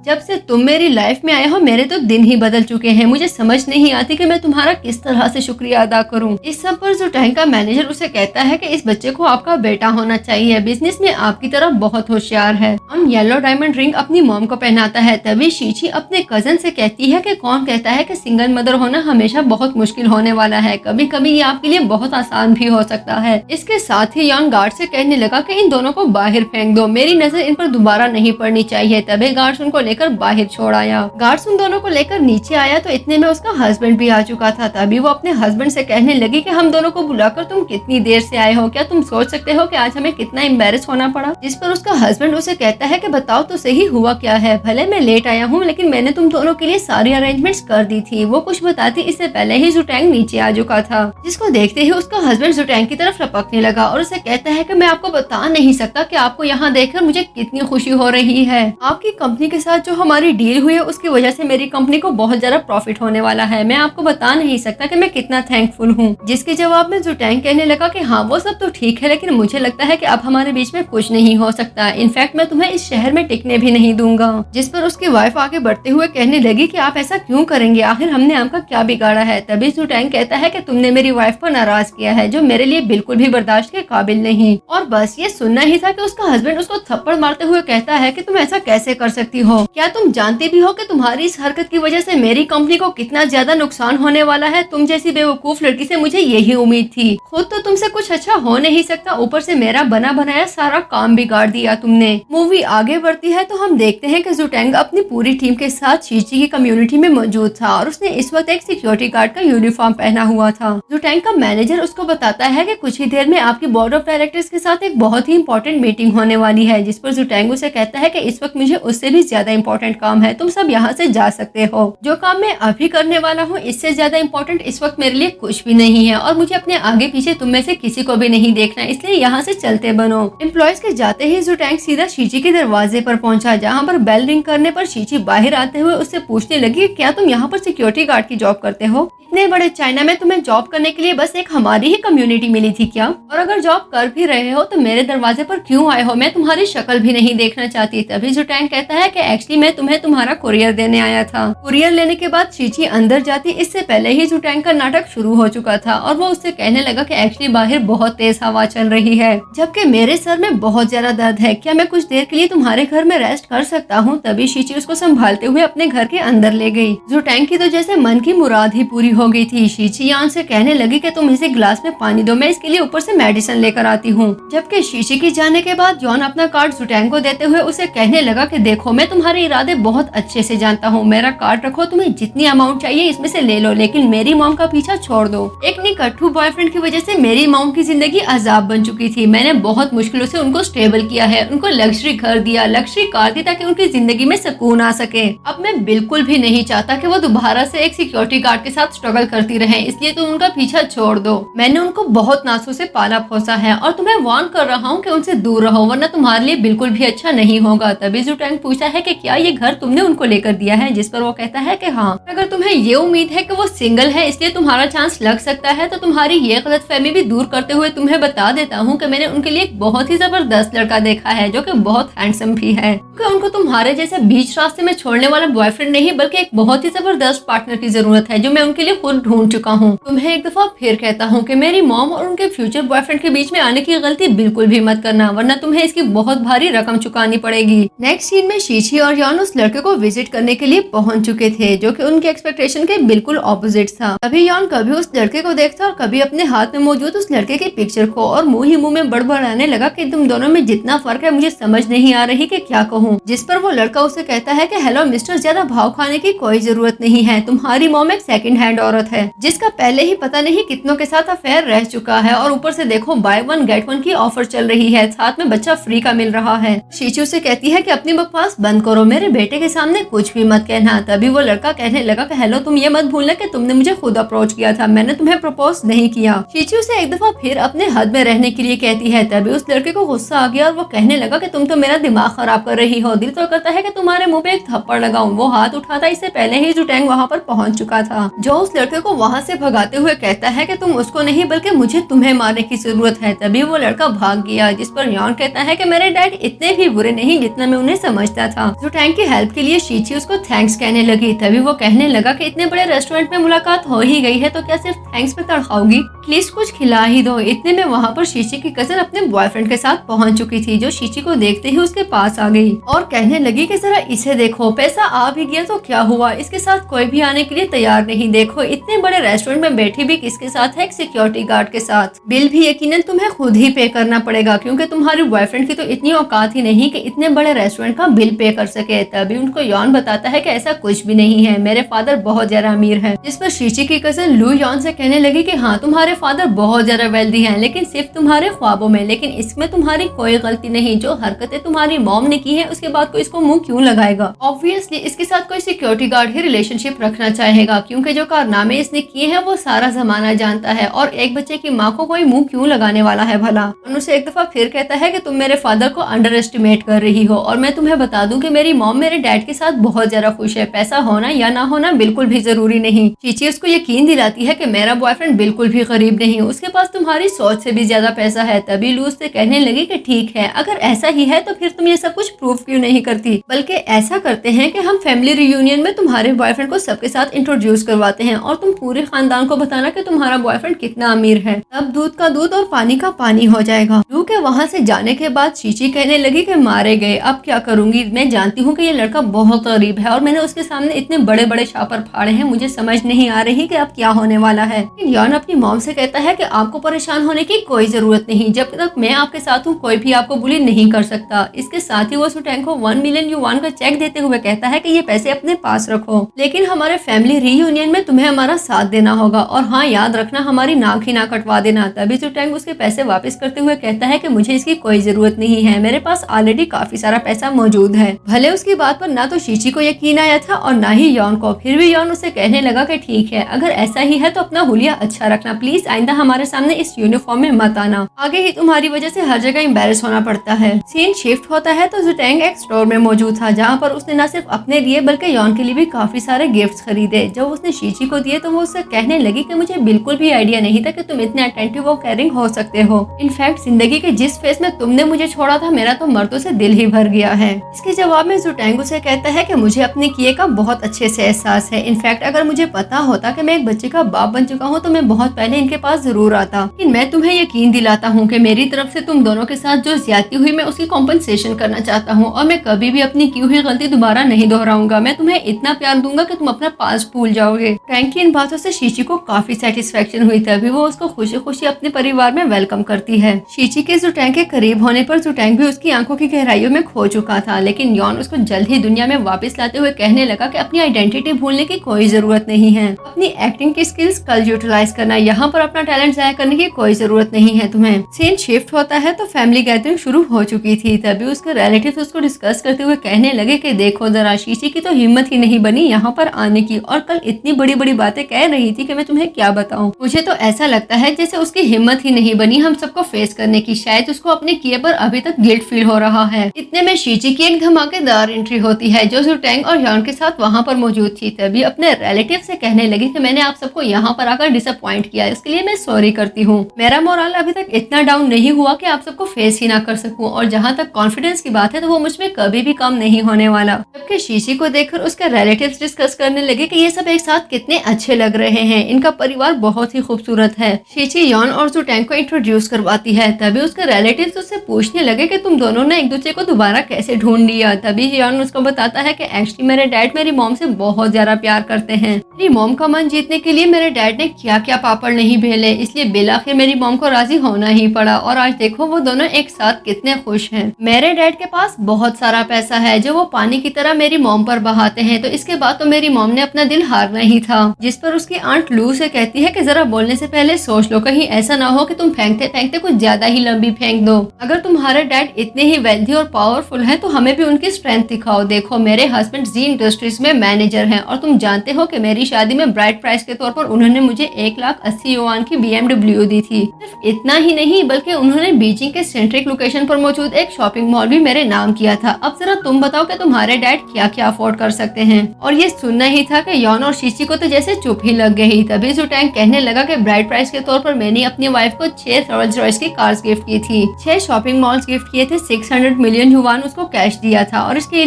जब से तुम मेरी लाइफ में आए हो मेरे तो दिन ही बदल चुके हैं। मुझे समझ नहीं आती कि मैं तुम्हारा किस तरह से शुक्रिया अदा करूं। इस सब पर जुटैंग का मैनेजर उसे कहता है कि इस बच्चे को आपका बेटा होना चाहिए, बिजनेस में आपकी तरह बहुत होशियार है। हम येलो डायमंड रिंग अपनी मॉम को पहनाता है। तभी शीची अपने कजन से कहती है कि कौन कहता है कि सिंगल मदर होना हमेशा बहुत मुश्किल होने वाला है, कभी कभी ये आपके लिए बहुत आसान भी हो सकता है। इसके साथ ही यॉन गार्ड से कहने लगा कि इन दोनों को बाहर फेंक दो, मेरी नजर इन पर दोबारा नहीं पड़नी चाहिए। तभी गार्ड्स उनको लेकर बाहर छोड़ आया। गार्ड्स उन दोनों को लेकर नीचे आया तो इतने में उसका हस्बैंड भी आ चुका था। तभी वो अपने हस्बैंड से कहने लगी कि हम दोनों को बुलाकर तुम कितनी देर से आए हो, क्या तुम सोच सकते हो कि आज हमें कितना एम्बेरस होना पड़ा। जिस पर उसका हस्बैंड उसे कहता है कि बताओ तो सही हुआ क्या है। भले मैं लेट आया हूँ लेकिन मैंने तुम दोनों के लिए सारी अरेंजमेंट्स कर दी थी। वो कुछ बताती इससे पहले ही जुटैंग नीचे आ चुका था, जिसको देखते ही उसका हस्बैंड जुटैंग की तरफ लपकने लगा और उसे कहता है कि मैं आपको बता नहीं सकता कि आपको यहाँ देखकर मुझे कितनी खुशी हो रही है। आपकी कंपनी के साथ जो हमारी डील हुई है उसकी वजह से मेरी कंपनी को बहुत ज्यादा प्रॉफिट होने वाला है। मैं आपको बता नहीं सकता कि मैं कितना थैंकफुल हूँ। जिसके जवाब में जुटैंग कहने लगा कि हाँ वो सब तो ठीक है लेकिन मुझे लगता है कि अब हमारे बीच में कुछ नहीं हो सकता। इनफैक्ट मैं तुम्हें इस शहर में टिकने भी नहीं दूंगा। जिस पर उसकी वाइफ आगे बढ़ते हुए कहने लगी कि आप ऐसा क्यों करेंगे, आखिर हमने आपका क्या बिगाड़ा है। तभी जुटैंग कहता है कि तुमने मेरी वाइफ को नाराज किया है जो मेरे लिए बिल्कुल भी बर्दाश्त के काबिल नहीं। और बस ये सुनना ही था कि उसका हस्बैंड उसको थप्पड़ मारते हुए कहता है कि तुम ऐसा कैसे कर सकती हो, क्या तुम जानती भी हो कि तुम्हारी इस हरकत की वजह से मेरी कंपनी को कितना ज्यादा नुकसान होने वाला है। तुम जैसी बेवकूफ लड़की से मुझे यही उम्मीद थी। खुद तो तुमसे कुछ अच्छा हो नहीं सकता, ऊपर से मेरा बना बनाया सारा काम बिगाड़ दिया तुमने। मूवी आगे बढ़ती है तो हम देखते हैं कि जुटैंग अपनी पूरी टीम के साथ शीची की कम्युनिटी में मौजूद था और उसने इस वक्त एक सिक्योरिटी गार्ड का यूनिफॉर्म पहना हुआ था। जुटैंग का मैनेजर उसको बताता है कि कुछ ही देर में आपकी बोर्ड ऑफ डायरेक्टर्स के साथ एक बहुत ही इंपॉर्टेंट मीटिंग होने वाली है। जिस पर जुटैंग उसे कहता है कि इस वक्त मुझे उससे भी ज्यादा इंपॉर्टेंट काम है, तुम सब यहाँ से जा सकते हो। जो काम मैं अभी करने वाला हूँ इससे ज्यादा इंपॉर्टेंट इस वक्त मेरे लिए कुछ भी नहीं है और मुझे अपने आगे पीछे तुम में से किसी को भी नहीं देखना, इसलिए यहाँ से चलते बनो। एम्प्लॉयज के जाते ही जुटैंग सीधा शीची के दरवाजे पर पहुंचा, जहाँ पर बेल रिंग करने पर शीची बाहर आते हुए उससे पूछने लगी क्या तुम यहाँ पर सिक्योरिटी गार्ड की जॉब करते हो। इतने बड़े चाइना में तुम्हें जॉब करने के लिए बस एक हमारी ही कम्युनिटी मिली थी क्या? और अगर जॉब कर भी रहे हो तो मेरे दरवाजे पर क्यों आए हो? मैं तुम्हारी शक्ल भी नहीं देखना चाहती। तभी जुटैंग कहता है कि एक्चुअली मैं तुम्हें तुम्हारा कुरियर देने आया था। कुरियर लेने के बाद शीची अंदर जाती, इससे पहले ही जुटैंग का नाटक शुरू हो चुका था और वो उससे कहने लगा कि एक्चुअली बाहर बहुत तेज हवा चल रही है जबकि मेरे सर में बहुत ज्यादा दर्द है, क्या मैं कुछ देर के लिए तुम्हारे घर में रेस्ट कर सकता हूँ? तभी शीची उसको संभालते हुए अपने घर के अंदर ले गई। जुटैंग की तो जैसे मन की मुराद ही पूरी हो गई थी। शीची यान से कहने लगी कि तुम इसे ग्लास में पानी दो, मैं इसके लिए ऊपर से मेडिसिन लेकर आती हूँ। जबकि शीची के जाने के बाद जॉन अपना कार्ड जुटैंग को देते हुए उसे कहने लगा कि देखो मैं तुम्हारे इरादे बहुत अच्छे से जानता हूँ, मेरा कार्ड रखो, तुम्हें जितनी अमाउंट चाहिए इसमें से ले लो लेकिन मेरी मॉम का पीछा छोड़ दो। एक निकट्ठू बॉयफ्रेंड की वजह से मेरी मॉम की जिंदगी अजाब बन चुकी थी। मैंने बहुत मुश्किलों से उनको स्टेबल किया है, उनको लग्जरी घर दिया, लग्जरी कार दी ताकि उनकी जिंदगी में सुकून आ सके। अब मैं बिल्कुल भी नहीं चाहता कि वो दोबारा से एक सिक्योरिटी गार्ड के साथ स्ट्रगल करती रहे, इसलिए तुम उनका पीछा छोड़ दो। मैंने उनको बहुत नासों से पाला पोसा है और तुम्हें वार्न कर रहा हूँ कि उनसे दूर रहो वरना तुम्हारे लिए बिल्कुल भी अच्छा नहीं होगा। तभी जुटैंग पूछता है कि क्या ये घर तुमने उनको लेकर दिया है? जिस पर वो कहता है कि हाँ। अगर तुम्हें ये उम्मीद है कि वो सिंगल है इसलिए तुम्हारा चांस लग सकता है तो तुम्हारी ये गलतफहमी भी दूर करते हुए तुम्हें बता देता हूँ कि मैंने उनके लिए एक बहुत ही जबरदस्त लड़का देखा है जो कि बहुत हैंडसम भी है। क्योंकि उनको तुम्हारे जैसे बीच रास्ते में छोड़ने वाला बॉयफ्रेंड नहीं बल्कि एक बहुत ही जबरदस्त पार्टनर की जरूरत है जो मैं उनके लिए खुद ढूंढ चुका हूँ। तुम्हें एक दफा फिर कहता हूँ कि मेरी मॉम और उनके फ्यूचर बॉयफ्रेंड के बीच में आने की गलती बिल्कुल भी मत करना वरना तुम्हें इसकी बहुत भारी रकम चुकानी पड़ेगी। नेक्स्ट सीन में शीची और यान उस लड़के को विजिट करने के लिए पहुंच चुके थे जो कि उनके एक्सपेक्टेशन के बिल्कुल ऑपोजिट था। अभी यान कभी उस लड़के को देखता और कभी अपने हाथ में मौजूद उस लड़के की पिक्चर को और मुंह ही मुंह में बड़बड़ाने लगा कि तुम दोनों में जितना फर्क है मुझे समझ नहीं आ रही कि क्या कहूँ। जिस पर वो लड़का उसे कहता है कि हेलो मिस्टर, ज्यादा भाव खाने की कोई जरूरत नहीं है, तुम्हारी मॉम एक सेकंड हैंड औरत है जिसका पहले ही पता नहीं कितनों के साथ अफेयर रह चुका है और ऊपर से देखो बाय वन गेट वन की ऑफर चल रही है, साथ में बच्चा फ्री का मिल रहा है। शीची उसे कहती है कि अपनी बकवास बंद करो, मेरे बेटे के सामने कुछ भी मत कहना। तभी वो लड़का कहने लगा कि हेलो तुम ये मत भूलना कि तुमने मुझे खुद अप्रोच किया था, मैंने तुम्हें प्रपोज नहीं किया। शीची उसे एक दफा फिर अपने हद में रहने के लिए कहती है। तभी उस लड़के को गुस्सा आ गया और वो कहने लगा कि तुम तो मेरा दिमाग खराब कर रही हो, दिल तो करता है कि तुम्हारे मुंह पे एक थप्पड़ लगाऊं। वो हाथ उठाता इससे पहले ही जुटैंग वहाँ पर पहुँच चुका था, जो उस लड़के को वहाँ से भगाते हुए कहता है कि तुम उसको नहीं बल्कि मुझे तुम्हें मारने की जरूरत है। तभी वो लड़का भाग गया, जिस पर यॉन कहता है कि मेरे डैड इतने भी बुरे नहीं जितना मैं उन्हें समझता था। जुटैंग की हेल्प के लिए शीची उसको थैंक्स कहने लगी। तभी वो कहने लगा कि इतने बड़े रेस्टोरेंट में मुलाकात हो ही गई है तो क्या सिर्फ थैंक्स पे तड़खाओगी, प्लीज कुछ खिला ही दो। इतने में वहाँ पर शीची की कजन अपने बॉयफ्रेंड के साथ पहुँच चुकी थी, जो शीची को देखते ही उसके पास आ गई और कहने लगी कि जरा इसे देखो, पैसा आ भी गया तो क्या हुआ, इसके साथ कोई भी आने के लिए तैयार नहीं। देखो इतने बड़े रेस्टोरेंट में बैठी भी किसके साथ है, एक सिक्योरिटी गार्ड के साथ। बिल भी यकीनन तुम्हें खुद ही पे करना पड़ेगा क्योंकि तुम्हारी बॉयफ्रेंड की तो इतनी औकात ही नहीं कि इतने बड़े रेस्टोरेंट का बिल पे कर सके। तभी उनको यॉन बताता है कि ऐसा कुछ भी नहीं है, मेरे फादर बहुत ज्यादा अमीर है। जिस पर शीची की कजन लू यॉन से कहने लगी कि हाँ तुम्हारे फादर बहुत ज्यादा वेल्दी हैं, लेकिन सिर्फ तुम्हारे ख्वाबों में, लेकिन इसमें तुम्हारी कोई गलती नहीं। जो हरकतें तुम्हारी मॉम ने की है उसके बाद कोई इसको मुंह क्यों लगाएगा। ऑब्वियसली इसके साथ कोई सिक्योरिटी गार्ड ही रिलेशनशिप रखना चाहेगा क्योंकि जो कारनामे इसने किए हैं वो सारा जमाना जानता है, और एक बच्चे की माँ को कोई मुंह क्यों लगाने वाला है भला। उनसे एक दफा फिर कहता है कि तुम मेरे फादर को अंडर एस्टिमेट कर रही हो, और मैं तुम्हें बता दूं कि मेरी मॉम मेरे डैड के साथ बहुत ज्यादा खुश है, पैसा होना या ना होना बिल्कुल भी जरूरी नहीं। चीची उसको यकीन दिलाती है कि मेरा बॉयफ्रेंड बिल्कुल भी गरीब नहीं, उसके पास तुम्हारी सोच से भी ज्यादा पैसा है। तभी लू उससे कहने लगी कि ठीक है, अगर ऐसा ही है तो फिर तुम ये सब कुछ प्रूफ क्यों नहीं करती, बल्कि ऐसा करते हैं कि हम फैमिली रियूनियन में तुम्हारे बॉयफ्रेंड को सबके साथ इंट्रोड्यूस करवाते हैं और तुम पूरे खानदान को बताना कि तुम्हारा बॉयफ्रेंड कितना अमीर है, तब दूध का दूध और पानी का पानी हो जाएगा। लू के वहाँ से जाने के बाद शीची कहने लगी कि मारे गए, अब क्या करूंगी, मैं जानती हूँ कि ये लड़का बहुत गरीब है और मैंने उसके सामने इतने बड़े बड़े छापर फाड़े हैं, मुझे समझ नहीं आ रही कि अब क्या होने वाला है। यॉन अपनी मॉम से कहता है कि आपको परेशान होने की कोई जरूरत नहीं, जब तक मैं आपके साथ हूँ कोई भी आपको बुली नहीं कर सकता। इसके साथ ही वो जुटैंग को 1 मिलियन युआन का चेक देते हुए कहता है कि ये पैसे अपने पास रखो, लेकिन हमारे फैमिली रीयूनियन में तुम्हें हमारा साथ देना होगा, और हाँ याद रखना हमारी नाक ही ना कटवा देना। तभी जुटैंग उसके पैसे वापस करते हुए कहता है कि मुझे इसकी कोई जरूरत नहीं है, मेरे पास ऑलरेडी काफी सारा पैसा मौजूद है। भले उसकी बात पर ना तो शीची को यकीन आया था और ना ही यॉन को, फिर भी यॉन उसे कहने लगा कि ठीक है, अगर ऐसा ही है तो अपना हुलिया अच्छा रखना, प्लीज आइंदा हमारे सामने इस यूनिफॉर्म में मत आना, आगे ही तुम्हारी वजह से हर जगह एम्बेरस होना पड़ता है। सीन शिफ्ट होता है तो जुटैंग एक स्टोर में मौजूद था, जहाँ पर उसने न सिर्फ अपने लिए बल्कि यॉन के लिए भी काफी सारे गिफ्ट्स खरीदे। जब उसने शीची को दिए तो वो उससे कहने लगी कि मुझे बिल्कुल भी आइडिया नहीं था कि तुम इतने अटेंटिव और केयरिंग हो सकते हो। इनफैक्ट जिंदगी के जिस फेस में तुमने मुझे छोड़ा था मेरा तो मर्दों से दिल ही भर गया है। इसके जवाब में जुटैंग उसे कहता है कि मुझे अपने किए का बहुत अच्छे से एहसास है। इनफैक्ट अगर मुझे पता होता कि मैं एक बच्चे का बाप बन चुका हूँ तो मैं बहुत पहले इनके पास जरूर आता। लेकिन मैं तुम्हें यकीन दिलाता हूँ कि मेरी तरफ से तुम दोनों के साथ जो ज्यादती हुई मैं उसकी कॉम्पनसेशन करना चाहता हूँ, और मैं कभी भी अपनी की हुई गलती दोबारा नहीं दोहराऊंगा। मैं तुम्हें इतना प्यार दूंगा कि तुम अपना पास्ट भूल जाओगे। फ्रैंक की इन बातों से शीची को काफी सेटिस्फेक्शन हुई, तभी वो उसको खुशी खुशी अपने परिवार में वेलकम करती है। शीची के जुटैंग के करीब होने पर जुटैंग भी उसकी आंखों की गहराइयों में खो चुका था, लेकिन यॉन उसको जल्द ही दुनिया में वापस लाते हुए कहने लगा कि अपनी आइडेंटिटी भूलने की कोई जरूरत नहीं है, अपनी एक्टिंग की स्किल्स कल यूटिलाइज करना, यहाँ पर अपना टैलेंट जाया करने की कोई जरूरत नहीं है तुम्हें। सीन शिफ्ट होता है तो फैमिली गैदरिंग शुरू हो चुकी थी, तभी उसके रिलेटिव्स उसको डिस्कस करते हुए कहने लगे कि देखो जरा शीची की तो हिम्मत ही नहीं बनी यहाँ पर आने की, और कल इतनी बड़ी बड़ी बातें कह रही थी कि मैं तुम्हें क्या बताऊं। मुझे तो ऐसा लगता है जैसे उसकी हिम्मत ही नहीं बनी हम सबको फेस करने की, शायद उसको अपने किए पर अभी तक गिल्ट फील हो रहा है। इतने में शीची की एक धमाकेदार एंट्री होती है जो जुटैंग और यॉन के साथ वहाँ पर मौजूद थी। तभी अपने रिलेटिव से कहने लगी कि मैंने आप सबको यहाँ पर आकर डिसअपॉइंट किया, इसके लिए मैं सॉरी करती हूँ। मेरा मोरल अभी तक इतना डाउन नहीं हुआ कि आप सबको फेस ही ना कर सकूं, और जहाँ तक कॉन्फिडेंस की बात है तो वो मुझ में कभी भी कम नहीं होने वाला। जबकि शीशी को देखकर उसके रिलेटिव्स डिस्कस करने लगे कि ये सब एक साथ कितने अच्छे लग रहे हैं, इनका परिवार बहुत ही खूबसूरत है। शीची यॉन और जुटैंग को इंट्रोड्यूस करवाती है। तभी उसके रिलेटिव्स उससे पूछने लगे कि तुम दोनों ने एक दूसरे को दोबारा कैसे ढूंढ लिया। तभी यॉन उसको बताता है कि एक्चुअली मेरे डैड मेरी मॉम से बहुत ज्यादा प्यार करते हैं, मेरी मॉम का मन जीतने के लिए मेरे डैड ने क्या क्या पापड़ नहीं भेले, इसलिए बिलाखिर मेरी मॉम को राजी होना ही पड़ा, और आज देखो वो दोनों एक साथ कितने खुश हैं। मेरे डैड के पास बहुत सारा पैसा है जो वो पानी की तरह मेरी मॉम पर बहाते हैं, तो इसके बाद तो मेरी मॉम ने अपना दिल हारना ही था। जिस पर उसकी आंट लू से कहती है कि जरा बोलने से पहले सोच लो, कहीं ऐसा ना हो कि तुम फेंकते फेंकते कुछ ज्यादा ही लंबी फेंक दो। अगर तुम्हारे डैड इतने ही वेल्दी और पावरफुल हैं तो हमें भी उनकी स्ट्रेंथ दिखाओ। देखो मेरे हस्बैंड जी इंडस्ट्रीज में मैनेजर हैं, और तुम जानते हो कि मेरी शादी में ब्राइड प्राइस के तौर पर उन्होंने मुझे 1,80,000 युआन की BMW दी थी। सिर्फ इतना ही नहीं बल्कि उन्होंने बीजिंग के सेंट्रिक लोकेशन पर मौजूद एक शॉपिंग मॉल भी मेरे नाम किया था। अब जरा तुम बताओ कि तुम्हारे डैड क्या क्या अफोर्ड कर सकते हैं। और ये सुनना ही था कि यॉन और शीची को तो जैसे चुप ही लग गई। तभी जुटैंग कहने लगा कि ब्राइड प्राइस के तौर पर मैंने अपनी वाइफ को 6 रोल्स रॉयस की कार्स गिफ्ट की थी, 6 शॉपिंग मॉल्स गिफ्ट किए थे, 600 मिलियन युआन उसको कैश दिया था और इसके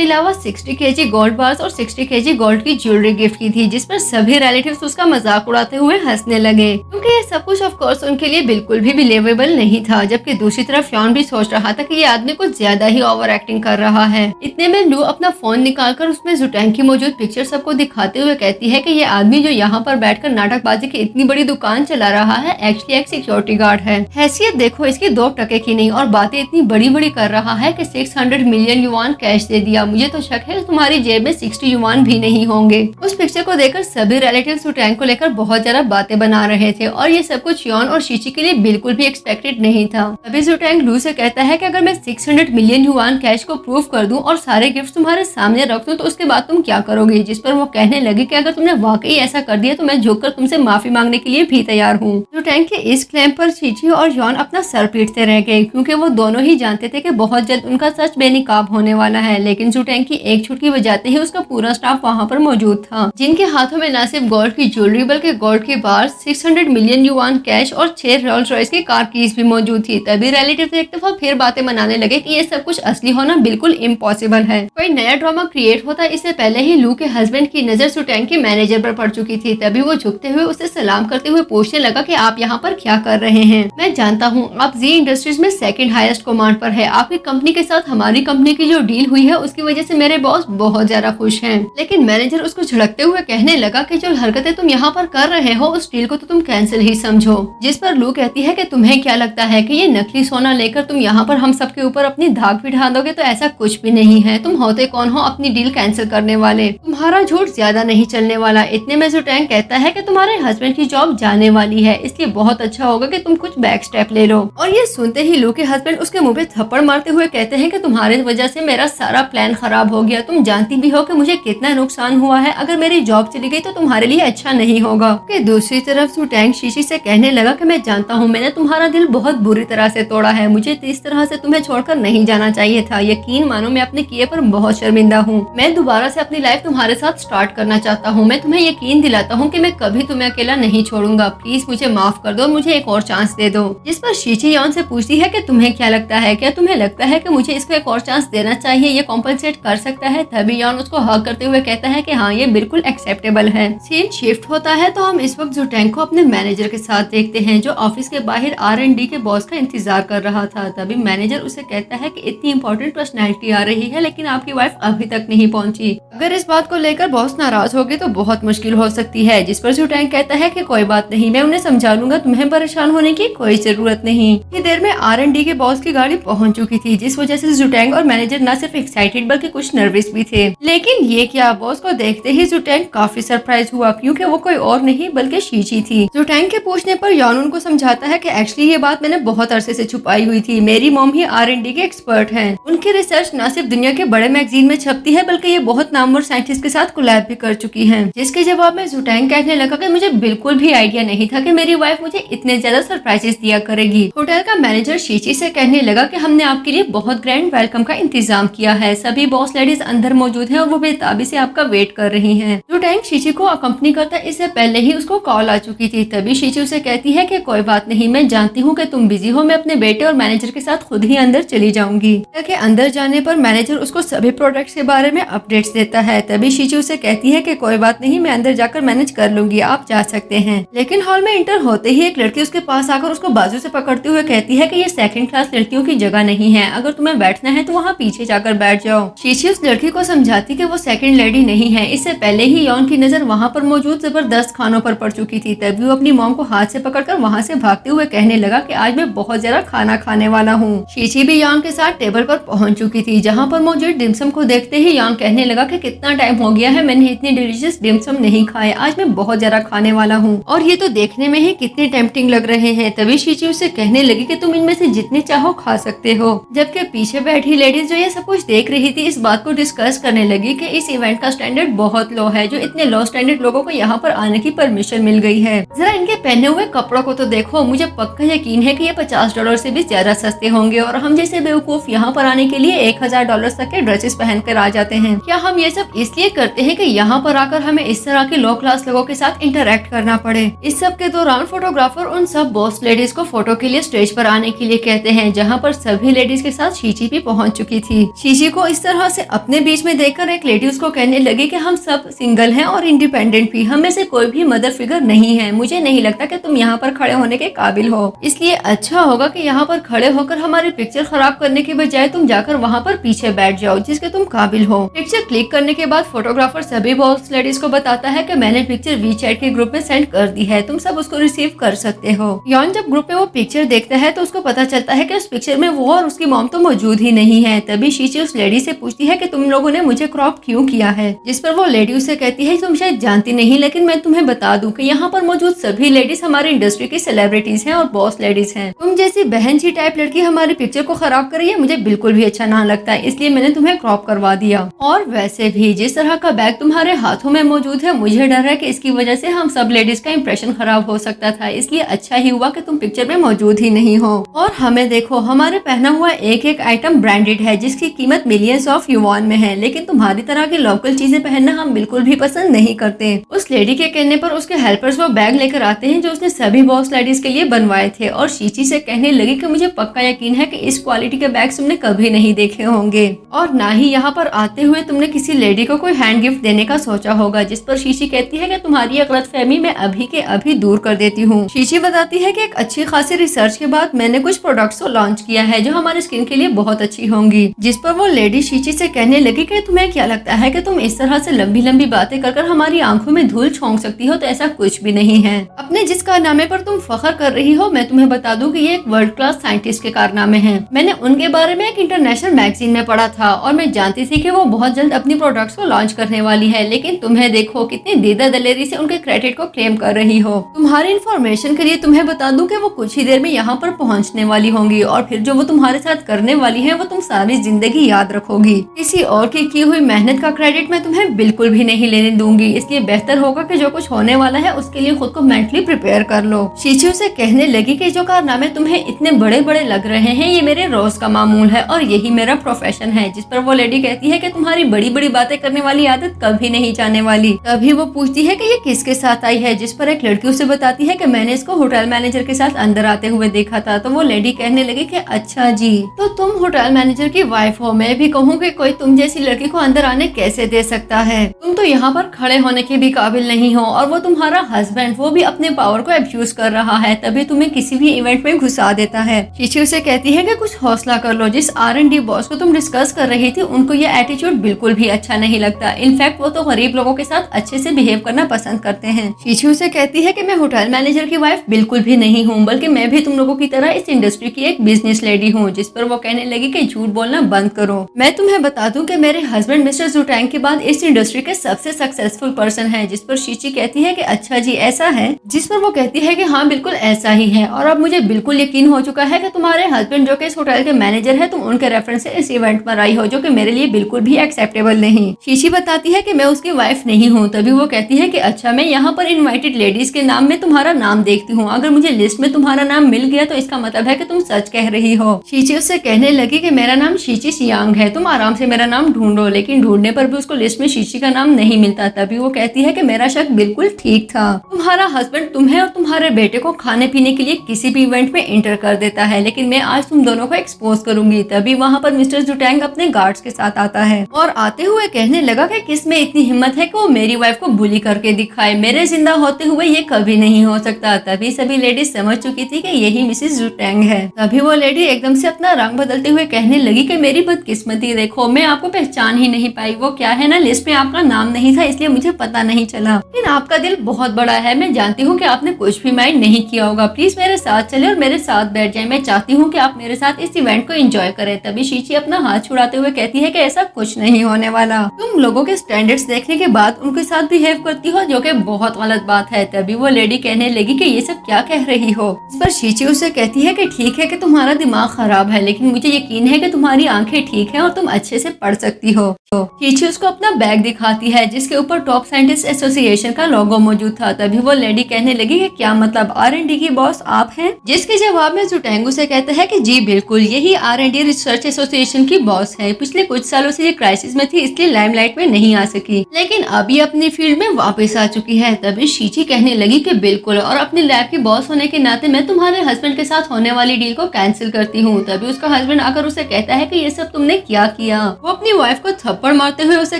अलावा 60 केजी गोल्ड बार्स और 60 केजी गोल्ड की ज्वेलरी गिफ्ट की थी, जिस पर सभी रिलेटिव्स उसका मजाक उड़ाते हुए हंसने लगे, क्योंकि ये सब कुछ ऑफ कोर्स उनके लिए बिल्कुल भी बिलीवेबल नहीं था। जबकि दूसरी तरफ यॉन भी सोच रहा था कि ये आदमी कुछ ज्यादा ही ओवर एक्टिंग कर रहा है। इतने में लू अपना फोन निकालकर उसमें जुटैंग की मौजूद पिक्चर सबको दिखाते हुए कहती है कि ये आदमी जो यहाँ पर बैठकर नाटकबाजी की इतनी बड़ी दुकान चला रहा है एक्चुअली एक सिक्योरिटी गार्ड है। हैसियत देखो इसकी 2 टके की नहीं और बातें इतनी बड़ी बड़ी कर रहा है कि 600 मिलियन युआन कैश दे दिया। मुझे तो शक है तुम्हारी जेब में 60 युआन भी नहीं होंगे। उस पिक्चर को देखकर सभी रिलेटिव जुटैंग को लेकर बहुत ज्यादा बातें बना रहे थे और ये सब कुछ यॉन और शीची के लिए बिल्कुल भी एक्सपेक्टेड नहीं था। तभी जुटैंग लू से कहता है कि अगर मैं 600 मिलियन युआन कैश को प्रूव कर दूं और सारे गिफ्ट तुम्हारे सामने रख दूं तो उसके बाद तुम क्या करोगे। जिस पर वो कहने लगी कि अगर तुमने वाकई ऐसा कर दिया तो मैं झुककर तुमसे माफी मांगने के लिए भी तैयार हूँ। जुटैंग के इस क्लेम पर शीची और यॉन अपना सर पीटते रह गए, क्योंकि वो दोनों ही जानते थे कि बहुत जल्द उनका सच बेनकाब होने वाला है। लेकिन जुटैंग की एक छुटकी बजाते ही उसका पूरा स्टाफ वहाँ पर मौजूद था, जिनके हाथों में न सिर्फ गोल्ड की ज्वेलरी बल्कि गोल्ड की बार, 600 मिलियन युआन कैश और 6 रोल्स रॉयस की कार कीज भी मौजूद थी। तभी रिलेटिव एक दफा फिर बातें मनाने लगे कि ये सब कुछ असली होना बिल्कुल इम्पॉसिबल है। कोई नया ड्रामा क्रिएट होता इससे पहले ही लू के हस्बैंड की नजर जुटैंग के मैनेजर पर पड़ चुकी थी। तभी वो झुकते हुए उसे सलाम करते हुए पूछने लगा कि आप यहाँ पर क्या कर रहे हैं। मैं जानता हूँ आप जी इंडस्ट्रीज में सेकंड हाईएस्ट कमांड पर है। आपकी कंपनी के साथ हमारी कंपनी की जो डील हुई है उसकी वजह से मेरे बॉस बहुत ज्यादा खुश हैं। लेकिन मैनेजर उसको झड़कते हुए कहने लगा कि जो हरकतें तुम यहाँ पर कर रहे हो उस डील को तो तुम कैंसिल ही समझो। जिस पर लू कहती है कि तुम्हें क्या लगता है कि ये नकली सोना लेकर तुम यहाँ पर हम सबके ऊपर अपनी धाक बिठा दोगे। तो ऐसा कुछ भी नहीं है। तुम होते कौन हो अपनी डील कैंसिल करने वाले। तुम्हारा झूठ ज्यादा नहीं चलने वाला। इतने में जुटैंग कहता है कि तुम्हारे हस्बैंड की जॉब जाने वाली है, इसलिए बहुत अच्छा होगा कि तुम कुछ बैक स्टेप ले लो। और ये सुनते ही लू के हस्बैंड उसके मुंह पे थप्पड़ मारते हुए कहते हैं कि तुम्हारी वजह से मेरा सारा प्लान खराब हो गया। तुम जानती भी हो कि मुझे कितना नुकसान हुआ है। अगर मेरी जॉब चली गई तो तुम्हारे लिए अच्छा नहीं होगा। कि दूसरी तरफ जुटैंग शीशी से कहने लगा कि मैं जानता हूँ मैंने तुम्हारा दिल बहुत बुरी तरह से तोड़ा है। मुझे इस तरह से तुम्हें छोड़कर नहीं जाना चाहिए था। यकीन मानो मैं अपने किए पर बहुत शर्मिंदा हूँ। मैं दोबारा से अपनी लाइफ तुम्हारे साथ स्टार्ट करना चाहता हूँ। मैं तुम्हें यकीन दिलाता हूँ कि मैं कभी तुम्हें अकेला नहीं छोड़ूंगा। प्लीज मुझे माफ कर दो, मुझे एक और चांस दे दो। जिस पर शीची यॉन से पूछती है कि तुम्हें क्या लगता है, क्या तुम्हें लगता है कि मुझे इसको एक और चांस देना चाहिए, ये कॉम्पनसेट कर सकता है। तभी यॉन उसको हक करते हुए कहता है कि हाँ ये बिल्कुल एक्सेप्टेबल है। सीन शिफ्ट होता है तो हम इस वक्त जुटैंग को अपने मैनेजर के साथ देखते हैं, जो ऑफिस के बाहर R&D के बॉस का इंतजार कर रहा था। तभी मैनेजर उसे कहता है कि इतनी इंपॉर्टेंट पर्सनैलिटी आ रही है लेकिन आपकी वाइफ अभी तक नहीं पहुंची। अगर इस बात को लेकर बॉस नाराज हो गए तो बहुत मुश्किल हो सकती है। जिस पर जुटैंग कहता है कि कोई बात नहीं, मैं उन्हें समझा लूंगा, तुम्हें परेशान होने की कोई जरूरत नहीं। इतनी देर में R&D के बॉस की गाड़ी पहुंच चुकी थी, जिस वजह से जुटैंग और मैनेजर न सिर्फ एक्साइटेड बल्कि कुछ नर्वस भी थे। लेकिन ये क्या, बॉस को देखते ही जुटैंग काफी सरप्राइज हुआ, क्योंकि वो कोई और नहीं बल्कि शीची थी। जुटैंग के पूछने पर यॉन उनको समझाता है कि एक्चुअली ये बात मैंने बहुत अरसे से छुपाई हुई थी। मेरी मॉम ही R&D के एक्सपर्ट हैं। उनकी रिसर्च न सिर्फ दुनिया के बड़े मैगजीन में छपती है बल्कि ये बहुत नामवर साइंटिस्ट के साथ कोलैब भी कर चुकी हैं। जिसके जवाब में जुटैंग कहने लगा कि मुझे बिल्कुल भी आइडिया नहीं था कि मेरी वाइफ मुझे इतने ज्यादा सरप्राइजेस दिया करेगी। होटल का मैनेजर शीची से कहने लगा कि हमने आपके लिए बहुत ग्रैंड वेलकम का इंतजाम किया है। सभी बॉस लेडीज अंदर मौजूद हैं और वो बेताबी से आपका वेट कर रही हैं। जुटैंग शीची को अकम्पनी करता इससे पहले ही उसको कॉल आ चुकी थी। तभी शीची उसे कहती है कि कोई बात नहीं, मैं जानती हूँ कि तुम बिजी हो, मैं अपने बेटे और मैनेजर के साथ खुद ही अंदर चली जाऊंगी। ताकि अंदर जाने पर मैनेजर उसको सभी प्रोडक्ट्स के बारे में अपडेट्स देता है। तभी शीची उसे कहती है कि कोई बात नहीं, मैं अंदर जाकर मैनेज कर लूंगी, आप जा सकते हैं। लेकिन हॉल में इंटर होते ही एक लड़की उसके पास आकर उसको बाजू से पकड़ते हुए कहती है कि ये सेकंड क्लास लड़कियों की जगह नहीं है, अगर तुम्हें बैठना है तो वहाँ पीछे जाकर बैठ जाओ। शीची उस लड़की को समझाती कि वो सेकंड लेडी नहीं है। इससे पहले ही यॉन की नजर वहाँ पर मौजूद जबरदस्त खानों पर पड़ चुकी थी। तभी वो अपनी मॉम को हाथ से पकड़कर वहाँ से भागते हुए कहने लगा कि आज मैं बहुत ज्यादा खाना खाने वाला हूँ। शीची भी यॉन के साथ टेबल पर पहुंच चुकी थी, जहाँ पर मौजूद डिमसम को देखते ही यॉन कहने लगा कि कितना टाइम हो गया है मैंने इतनी डिलीशियस डिमसम नहीं खाए, आज मैं बहुत ज्यादा खाने वाला हूँ और ये तो देखने में ही कितने टेम्पटिंग लग रहे हैं। तभी शीची उसे कहने लगी कि तुम इनमें से जितने चाहो खा सकते हो। जबकि पीछे बैठी लेडीज जो ये सब कुछ देख रही थी इस बात को डिस्कस करने लगी कि इस इवेंट का स्टैंडर्ड बहुत लो है, जो इतने लो स्टैंडर्ड लोगों को यहाँ पर आने की परमिशन मिल गई है। जरा इनके पहने हुए कपड़ों को तो देखो, मुझे पक्का यकीन है कि ये $50 से भी ज्यादा सस्ते होंगे और हम जैसे बेवकूफ यहाँ पर आने के लिए $1000 तक के ड्रेसेस पहन कर आ जाते हैं। क्या हम ये सब इसलिए करते हैं कि यहाँ पर आकर हमें इस तरह के लो क्लास लोगों के साथ इंटरेक्ट करना पड़े? इस सब के दौरान फोटोग्राफर उन सब बॉस लेडीज को फोटो के लिए स्टेज पर आने के लिए कहते हैं, जहाँ पर सभी लेडीज के साथ शीची भी पहुँच चुकी थी। शीची को इस तरह से अपने बीच में देखकर एक लेडी उसको कहने लगी कि हम सब सिंगल हैं और इंडिपेंडेंट भी, हम में से कोई भी मदर फिगर नहीं है। मुझे नहीं लगता कि तुम यहाँ पर खड़े होने के काबिल हो, इसलिए अच्छा होगा कि यहाँ पर खड़े होकर हमारी पिक्चर खराब करने के बजाय तुम जाकर वहाँ पर पीछे बैठ जाओ जिसके तुम काबिल हो। पिक्चर क्लिक करने के बाद फोटोग्राफर सभी बॉस लेडीज को बताता है कि मैंने पिक्चर वीचैट के ग्रुप में सेंड कर दी है, तुम सब उसको रिसीव कर सकते हो। यॉन जब ग्रुप में वो पिक्चर देखता है तो उसको पता चलता है कि उस पिक्चर में वो और उसकी मॉम तो मौजूद ही नहीं है। तभी शीची उस लेडी से पूछती है कि तुम लोगों ने मुझे क्रॉप क्यों किया है, जिस पर वो लेडी उसे कहती है तुम शायद जानती नहीं, लेकिन मैं तुम्हें बता दूं कि यहाँ पर मौजूद सभी लेडीज हमारी इंडस्ट्री की सेलिब्रिटीज हैं और बॉस लेडीज हैं। तुम जैसी बहन जी टाइप लड़की हमारी पिक्चर को खराब कर रही है, मुझे बिल्कुल भी अच्छा ना लगता है, इसलिए मैंने तुम्हें क्रॉप करवा दिया। और वैसे भी जिस तरह का बैग तुम्हारे हाथों में मौजूद है, मुझे डर है कि इसकी वजह से हम सब लेडीज का इंप्रेशन खराब हो सकता था, इसलिए अच्छा ही हुआ कि तुम पिक्चर में मौजूद ही नहीं हो। और हमें देखो, हमारे पहना हुआ एक एक आइटम ब्रांडेड है जिसकी कीमत मिलियंस ऑफ युआन में है, लेकिन तुम्हारी तरह की लोकल चीजें पहनना हम बिल्कुल भी पसंद नहीं करते। उस लेडी के कहने पर उसके हेल्पर्स वो बैग लेकर आते हैं जो उसने सभी बॉस लेडीज के लिए बनवाए थे और शीची से कहने लगी कि मुझे पक्का यकीन है कि इस क्वालिटी के बैग तुमने कभी नहीं देखे होंगे और ना ही यहाँ पर आते हुए तुमने किसी लेडी को कोई हैंड गिफ्ट देने का सोचा होगा। जिस पर शीची कहती है कि तुम्हारी ये गलतफहमी मैं अभी के अभी दूर कर देती हूँ। शीची बताती है कि एक अच्छी खासी रिसर्च के बाद मैंने कुछ प्रोडक्ट्स को लॉन्च किया है जो हमारी स्किन के लिए बहुत अच्छी होंगी। जिस पर वो लेडी शीची से कहने लगी कि तुम्हें क्या लगता है कि तुम इस तरह से लंबी लंबी बातें कर हमारी आंखों में धूल झोंक सकती हो? तो ऐसा कुछ भी नहीं है। अपने जिस कारनामे पर तुम फख्र कर रही हो, मैं तुम्हें बता दूं कि ये एक वर्ल्ड क्लास साइंटिस्ट के कारनामे हैं। मैंने उनके बारे में एक इंटरनेशनल मैगजीन में पढ़ा था और मैं जानती थी कि वो बहुत जल्द अपनी प्रोडक्ट्स को लॉन्च करने वाली है, लेकिन तुम्हें देखो कितनी दीदा दलेरी से उनके क्रेडिट को क्लेम कर रही हो। तुम्हारी इन्फॉर्मेशन के लिए तुम्हें बता दूं कि वो कुछ ही देर में यहाँ पर पहुँचने वाली होंगी और फिर जो वो तुम्हारे साथ करने वाली है वो तुम सारी जिंदगी याद रखोगी। किसी और की हुई मेहनत का क्रेडिट मैं तुम्हें बिल्कुल भी नहीं लेने दूंगी, इसलिए बेहतर होगा कि जो कुछ होने वाला है उसके लिए खुद को मेंटली प्रिपेयर कर लो। शीची उसे कहने लगी कि जो कारनामे तुम्हें इतने बड़े बड़े लग रहे हैं ये मेरे रोज का मामूल है और यही मेरा प्रोफेशन है। जिस पर वो लेडी कहती है कि तुम्हारी बड़ी बड़ी बातें करने वाली आदत कभी नहीं जाने वाली। तभी वो पूछती है कि ये किसके साथ आई है, जिस पर एक लड़की उसे बताती है कि मैंने इसको होटल मैनेजर के साथ अंदर आते हुए देखा था। तो वो लेडी कहने लगी कि अच्छा जी, तो तुम होटल मैनेजर की वाइफ हो। मैं भी कहूँ कि कोई तुम जैसी लड़की को अंदर आने कैसे दे सकता है? तुम तो यहाँ पर खड़े होने के भी काबिल नहीं हो और वो तुम्हारा हस्बैंड, वो भी अपने पावर को अब्यूज कर रहा है, तभी तुम्हें किसी भी इवेंट में घुसा देता है। शीची उसे कहती है कि कुछ हौसला कर लो। जिस R&D बॉस को तुम डिस्कस कर रही थी उनको ये एटीट्यूड बिल्कुल भी अच्छा नहीं लगता। इनफैक्ट वो तो गरीब लोगों के साथ अच्छे से बिहेव करना पसंद करते हैं। शीची उसे कहती है कि मैं होटल मैनेजर की वाइफ बिल्कुल भी नहीं हूँ, बल्कि मैं भी तुम लोगों की तरह इस इंडस्ट्री की एक बिजनेस लेडी हूँ। जिस पर वो कहने लगी कि झूठ बोलना बंद करो। मैं तुम्हें बता दूं कि मेरे हस्बैंड मिस्टर जुटैंग के बाद इस इंडस्ट्री के सबसे सक्सेसफुल पर्सन है। जिस पर शीची कहती है कि अच्छा जी ऐसा है? जिस पर वो कहती है कि हाँ बिल्कुल ऐसा ही है और अब मुझे बिल्कुल यकीन हो चुका है कि तुम्हारे हस्बैंड जो कि इस होटल के मैनेजर है, तुम उनके रेफरेंस से इस इवेंट पर आई हो, जो कि मेरे लिए बिल्कुल भी एक्सेप्टेबल नहीं। शीची बताती है कि मैं उसकी वाइफ नहीं हूँ। तभी वो कहती है कि अच्छा, मैं यहाँ पर इनवाइटेड लेडीज के नाम में तुम्हारा नाम देखती हूँ, अगर मुझे लिस्ट में तुम्हारा नाम मिल गया तो इसका मतलब है कि तुम सच कह रही हो। शीची उससे कहने लगी कि मेरा नाम शीची सियांग है, तुम आराम से मेरा नाम ढूंढो। लेकिन ढूंढने पर भी उसको लिस्ट में शीची का नाम नहीं मिलता। तभी वो कहती है कि मेरा शक बिल्कुल ठीक था, तुम्हारा हस्बैंड तुम्हें और तुम्हारे बेटे को खाने पीने के लिए किसी भी इवेंट में एंटर कर देता है, लेकिन मैं आज तुम दोनों को एक्सपोज करूंगी। तभी वहाँ पर मिस्टर जुटैंग अपने गार्ड्स के साथ आता है और आते हुए कहने लगा कि किस में इतनी हिम्मत है कि वो मेरी वाइफ को बुली करके दिखाए, मेरे जिंदा होते हुए ये कभी नहीं हो सकता। तभी सभी लेडीज समझ चुकी थी कि यही मिसेस जुटैंग है। तभी वो लेडी एकदम से अपना रंग बदलते हुए कहने लगी कि मेरी बदकिस्मती देखो, मैं आपको पहचान ही नहीं पाई। वो क्या है ना, लिस्ट में आपका नाम नहीं था इसलिए मुझे पता नहीं चला, लेकिन आपका दिल बहुत बड़ा है। मैं जानती हूँ कि आपने कुछ भी माइंड नहीं किया होगा। प्लीज मेरे साथ चले और मेरे साथ बैठ जाए। मैं चाहती हूँ कि आप मेरे साथ इस इवेंट को एंजॉय करें। तभी शीची अपना हाथ छुड़ाते हुए कहती है कि ऐसा कुछ नहीं होने वाला, तुम लोगों के स्टैंडर्ड्स देखने के बाद उनके साथ बिहेव करती हो, जो कि बहुत गलत बात है। तभी वो लेडी कहने लगी कि ये सब क्या कह रही हो। इस पर शीची उसे कहती है कि ठीक है कि तुम्हारा दिमाग खराब है, लेकिन मुझे यकीन है कि तुम्हारी आंखें ठीक है और तुम अच्छे से पढ़ सकती हो। शीची उसको अपना बैग दिखाती है जिसके ऊपर टॉप साइंटिस्ट एसोसिएशन का लोगो मौजूद था। तभी वो लेडी कहने लगी कि क्या मतलब R&D की बॉस आप हैं? जिसके जवाब में जुटैंग उसे कहता है कि जी बिल्कुल, यही R&D रिसर्च एसोसिएशन की बॉस है। पिछले कुछ सालों से ये क्राइसिस में थी, इसलिए लाइमलाइट में नहीं आ सकी, लेकिन अभी अपनी फील्ड में वापस आ चुकी है। तभी शीची कहने लगी कि बिल्कुल, और अपनी लैब की बॉस होने के नाते मैं तुम्हारे हस्बैंड के साथ होने वाली डील को कैंसिल करती हूँ। तभी उसका हस्बैंड आकर उसे कहता है कि ये सब तुमने क्या किया। वो अपनी वाइफ को थप्पड़ मारते हुए उसे